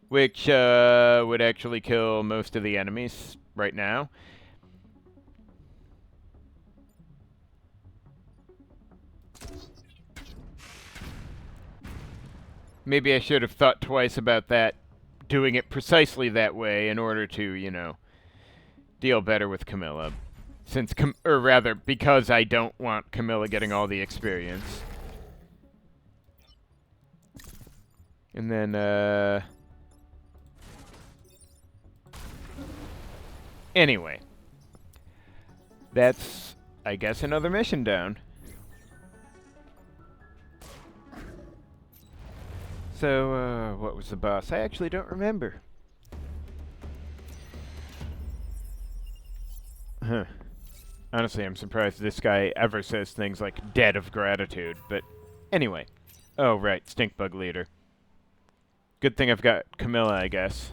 which would actually kill most of the enemies right now. Maybe I should have thought twice about that, doing it precisely that way in order to, you know, deal better with Camilla. Since, or rather, because I don't want Camilla getting all the experience. And then, anyway. That's, I guess, another mission down. So, what was the boss? I actually don't remember. Huh. Honestly, I'm surprised this guy ever says things like dead of gratitude, but anyway. Oh, right, stink bug leader. Good thing I've got Camilla, I guess.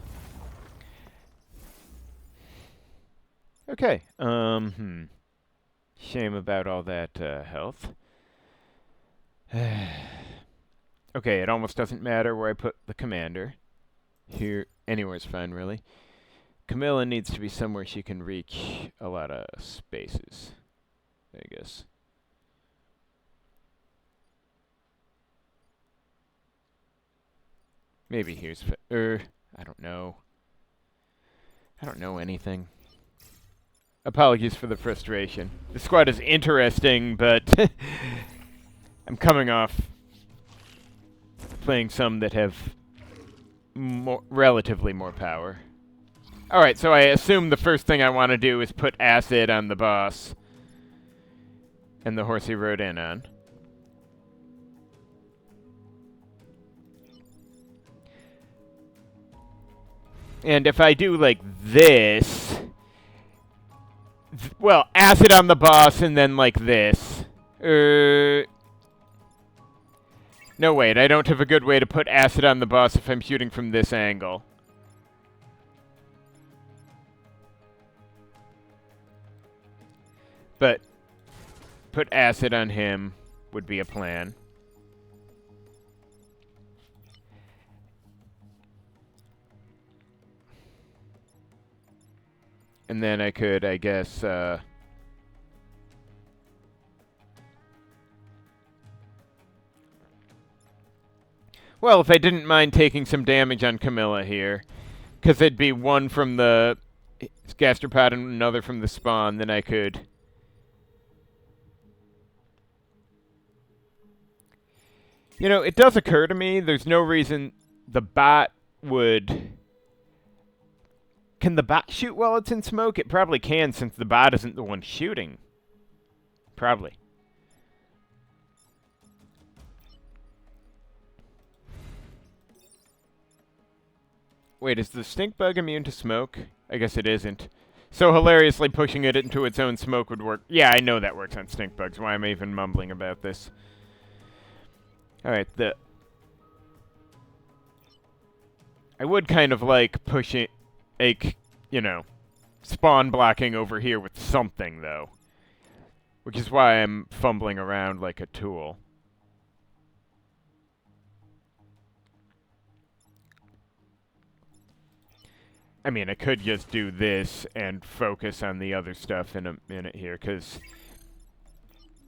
Okay, Shame about all that, health. Okay, it almost doesn't matter where I put the commander. Here, anywhere's fine, really. Camilla needs to be somewhere she can reach a lot of spaces, I guess. Maybe here's... I don't know. I don't know anything. Apologies for the frustration. The squad is interesting, but I'm coming off playing some that have relatively more power. Alright, so I assume the first thing I want to do is put acid on the boss. And the horse he rode in on. And if I do like this... well, acid on the boss and then like this. No, wait, I don't have a good way to put acid on the boss if I'm shooting from this angle. But put acid on him would be a plan. And then I could, I guess, Well, if I didn't mind taking some damage on Camilla here, because it'd be one from the gastropod and another from the spawn, then I could... You know, it does occur to me there's no reason the bot would... Can the bot shoot while it's in smoke? It probably can, since the bot isn't the one shooting. Probably. Wait, is the stink bug immune to smoke? I guess it isn't. So hilariously pushing it into its own smoke would work. Yeah, I know that works on stink bugs. Why am I even mumbling about this? Alright, I would kind of like pushing, like, you know, spawn blocking over here with something, though. Which is why I'm fumbling around like a tool. I mean, I could just do this and focus on the other stuff in a minute here, because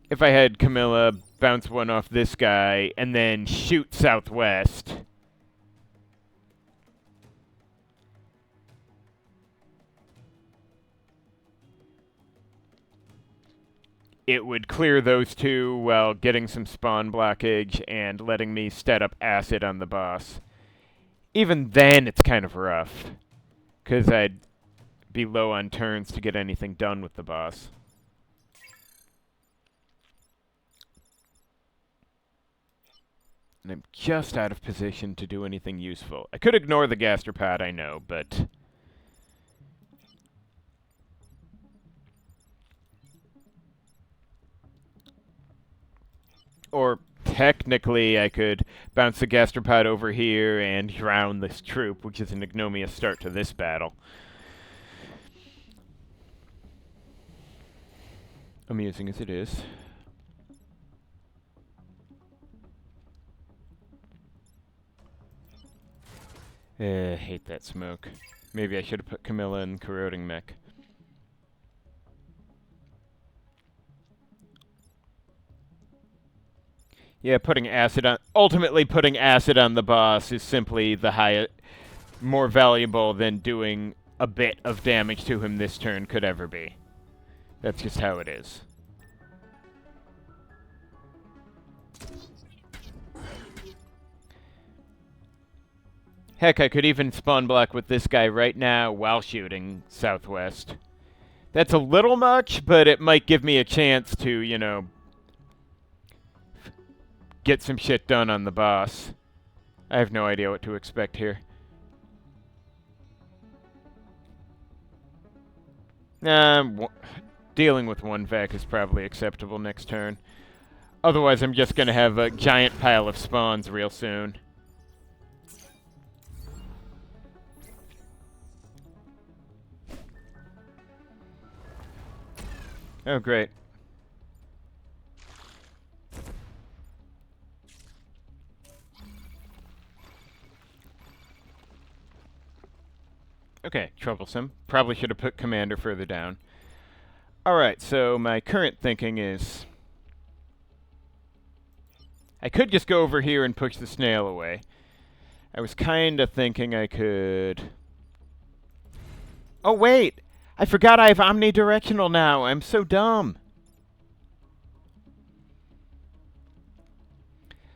if I had Camilla bounce one off this guy and then shoot southwest, it would clear those two while getting some spawn blockage and letting me set up acid on the boss. Even then, it's kind of rough, because I'd be low on turns to get anything done with the boss. And I'm just out of position to do anything useful. I could ignore the gastropod, I know, but... Or technically, I could bounce the gastropod over here and drown this troop, which is an ignominious start to this battle. Amusing as it is. Hate that smoke. Maybe I should have put Camilla in corroding mech. Yeah, ultimately putting acid on the boss is simply more valuable than doing a bit of damage to him this turn could ever be. That's just how it is. Heck, I could even spawn block with this guy right now while shooting southwest. That's a little much, but it might give me a chance to, you know, get some shit done on the boss. I have no idea what to expect here. Dealing with one vac is probably acceptable next turn. Otherwise, I'm just going to have a giant pile of spawns real soon. Oh, great. Okay, troublesome. Probably should have put Commander further down. Alright, so my current thinking is... I could just go over here and push the snail away. I was kind of thinking I could... Oh, wait! I forgot I have omnidirectional now. I'm so dumb.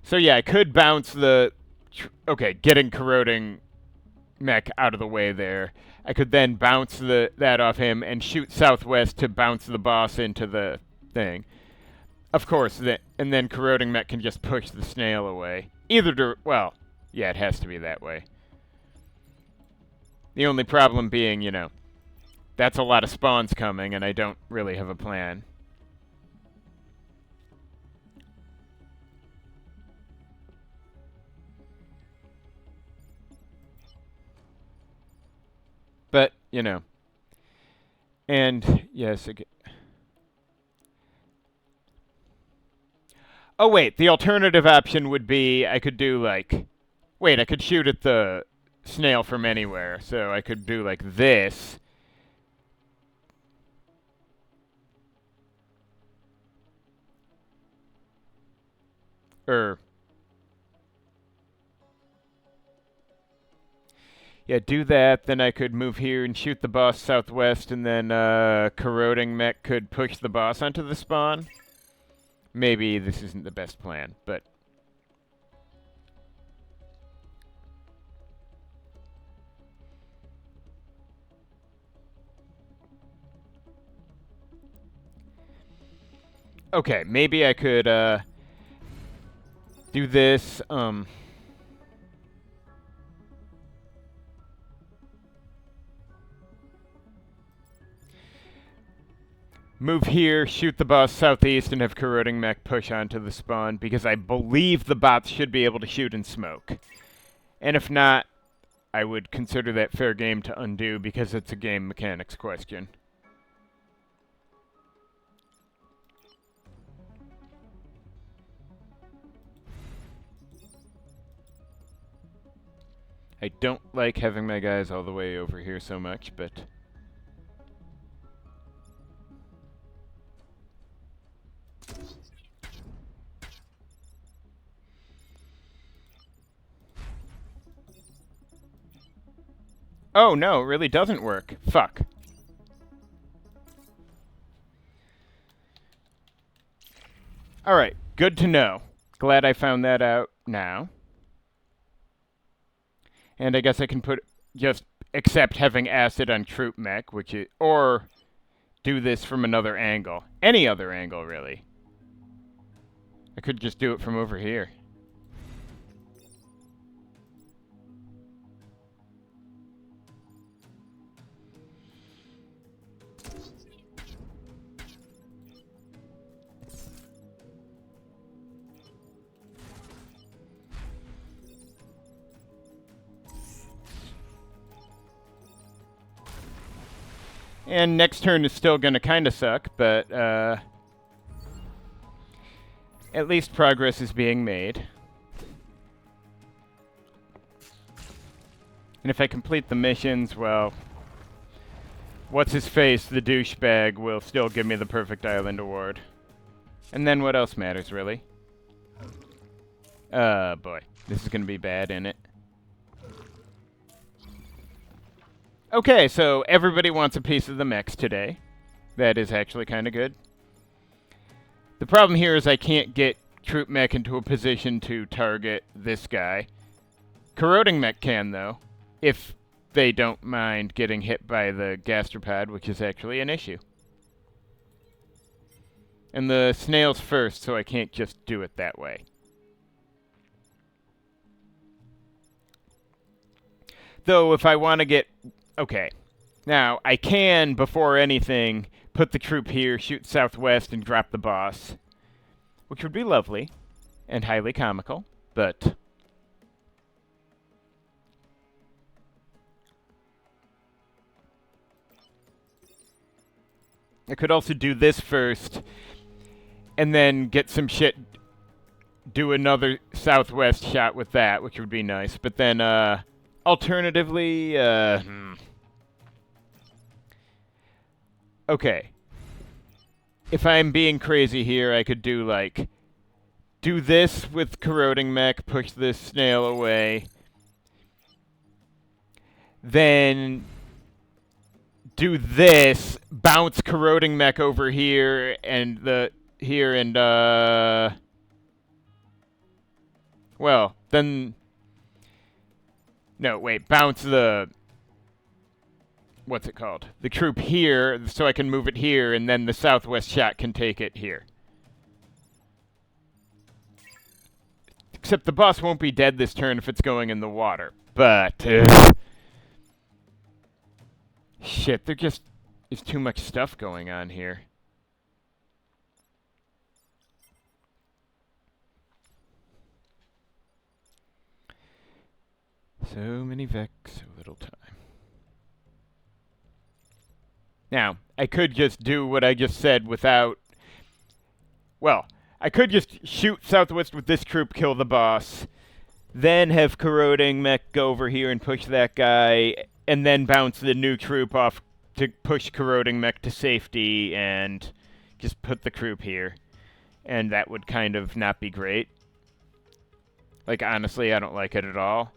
So yeah, I could bounce the... Okay, getting corroding mech out of the way there. I could then bounce that off him and shoot southwest to bounce the boss into the thing. Of course, and then corroding mech can just push the snail away. Well, yeah, it has to be that way. The only problem being, you know, that's a lot of spawns coming, and I don't really have a plan. But, you know. And, yes, again. Oh, wait, the alternative option would be I could do, like... Wait, I could shoot at the snail from anywhere. So I could do, like, this. Yeah, do that, then I could move here and shoot the boss southwest, and then corroding mech could push the boss onto the spawn. Maybe this isn't the best plan, but... Okay, maybe I could do this, move here, shoot the boss southeast, and have corroding mech push onto the spawn, because I believe the bots should be able to shoot and smoke. And if not, I would consider that fair game to undo, because it's a game mechanics question. I don't like having my guys all the way over here so much, but... Oh, no, it really doesn't work. Fuck. Alright, good to know. Glad I found that out now. And I guess I can just accept having acid on troop mech, which is... Or do this from another angle. Any other angle, really. I could just do it from over here. And next turn is still going to kind of suck, but at least progress is being made. And if I complete the missions, well, what's-his-face, the douchebag, will still give me the Perfect Island Award. And then what else matters, really? Boy. This is going to be bad, isn't it? Okay, so everybody wants a piece of the mechs today. That is actually kind of good. The problem here is I can't get troop mech into a position to target this guy. Corroding mech can, though, if they don't mind getting hit by the gastropod, which is actually an issue. And the snail's first, so I can't just do it that way. Though, if I want to get... Okay. Now, I can, before anything, put the troop here, shoot southwest, and drop the boss. Which would be lovely. And highly comical. But... I could also do this first, and then get some shit, do another southwest shot with that, which would be nice. But then, alternatively, okay. If I'm being crazy here, I could do, like, do this with corroding mech, push this snail away, then do this, bounce corroding mech over here, and well, then, no, wait, bounce the, what's it called? The troop here, so I can move it here, and then the southwest shot can take it here. Except the boss won't be dead this turn if it's going in the water, but... Shit, there's too much stuff going on here. So many Vex, so little time. Now, I could just do what I just said without... Well, I could just shoot southwest with this troop, kill the boss, then have corroding mech go over here and push that guy, and then bounce the new troop off to push corroding mech to safety, and just put the troop here. And that would kind of not be great. Like, honestly, I don't like it at all.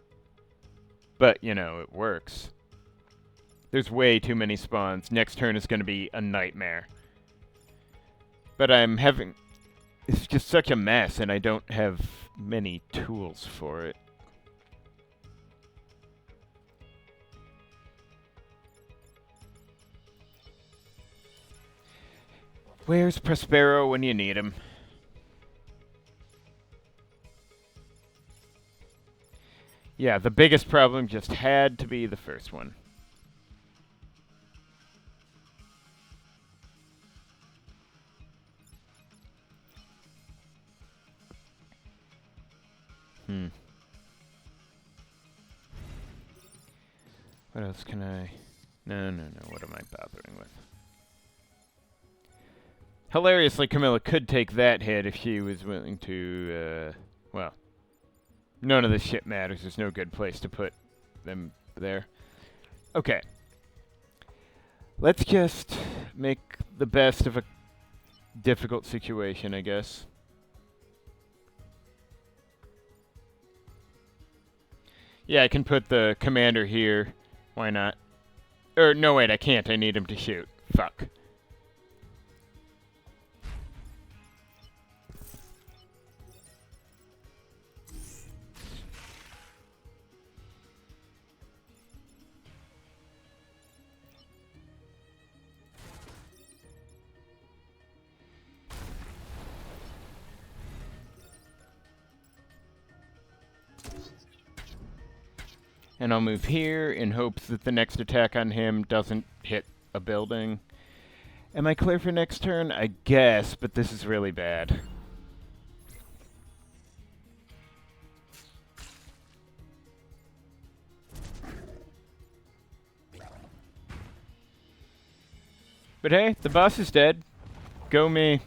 But, you know, it works. There's way too many spawns. Next turn is going to be a nightmare. But I'm having... It's just such a mess, and I don't have many tools for it. Where's Prospero when you need him? Yeah, the biggest problem just had to be the first one. What else can I... No, what am I bothering with? Hilariously, Camilla could take that hit if she was willing to, well... None of this shit matters. There's no good place to put them there. Okay. Let's just make the best of a difficult situation, I guess. Yeah, I can put the commander here. Why not? No, wait, I can't. I need him to shoot. Fuck. And I'll move here in hopes that the next attack on him doesn't hit a building. Am I clear for next turn? I guess, but this is really bad. But hey, the boss is dead. Go me.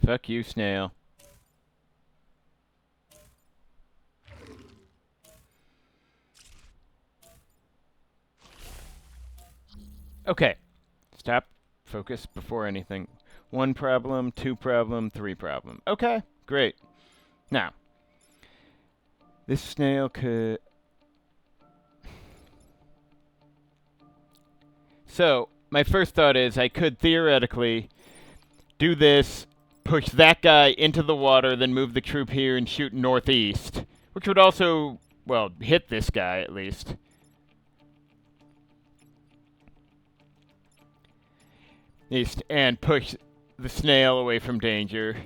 Fuck you, snail. Okay. Stop. Focus before anything. 1 problem, 2 problem, 3 problem. Okay, great. Now, this snail could... So, my first thought is I could theoretically do this, push that guy into the water, then move the troop here and shoot northeast, which would also, well, hit this guy at least. East, and push the snail away from danger.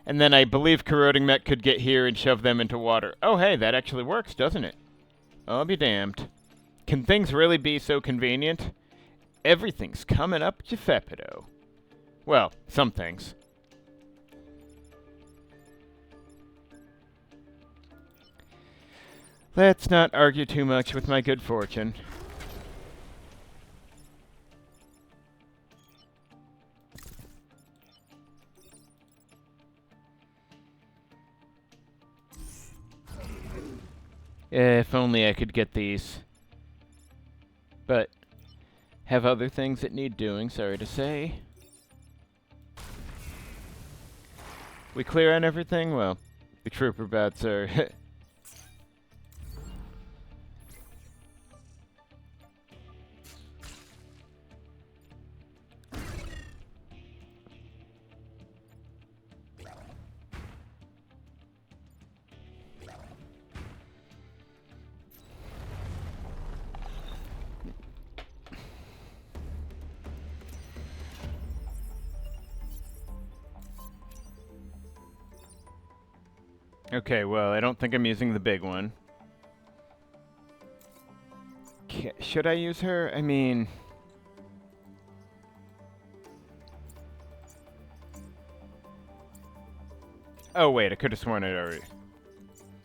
And then I believe Corroding Mech could get here and shove them into water. Oh, hey, that actually works, doesn't it? I'll be damned. Can things really be so convenient? Everything's coming up Geppetto. Well, some things. Let's not argue too much with my good fortune. If only I could get these. But have other things that need doing, sorry to say. We clear on everything? Well, the trooper bats are... Okay, well, I don't think I'm using the big one. Should I use her? I mean... Oh, wait, I could have sworn it already.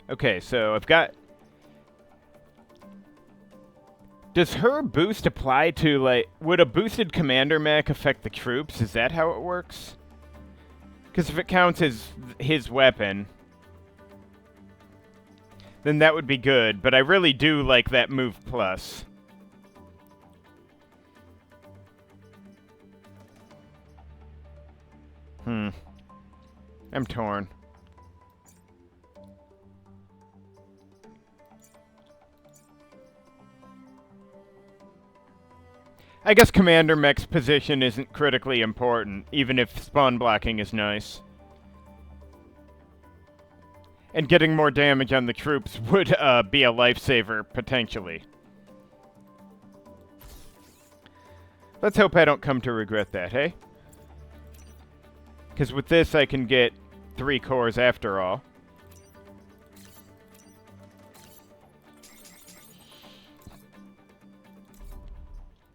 Okay, so I've got... Does her boost apply to, like... Would a boosted commander mech affect the troops? Is that how it works? Because if it counts as his weapon... then that would be good, but I really do like that move plus. I'm torn. I guess Commander Mech's position isn't critically important, even if spawn blocking is nice. And getting more damage on the troops would be a lifesaver, potentially. Let's hope I don't come to regret that, hey? Because with this I can get 3 cores after all.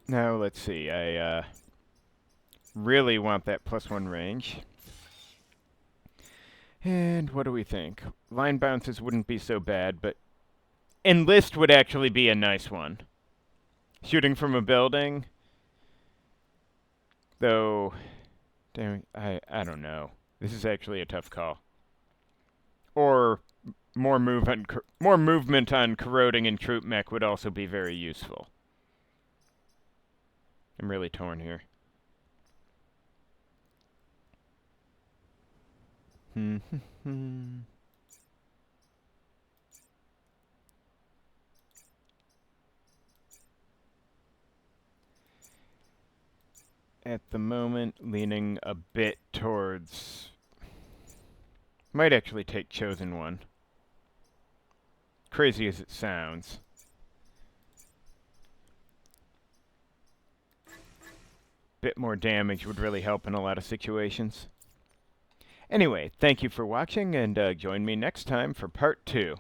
Now, let's see, I really want that +1 range. And what do we think? Line bounces wouldn't be so bad, but enlist would actually be a nice one. Shooting from a building, though, damn, I don't know. This is actually a tough call. Or more movement on corroding and troop mech would also be very useful. I'm really torn here. At the moment, leaning a bit towards... Might actually take Chosen One. Crazy as it sounds. Bit more damage would really help in a lot of situations. Anyway, thank you for watching, and join me next time for part 2.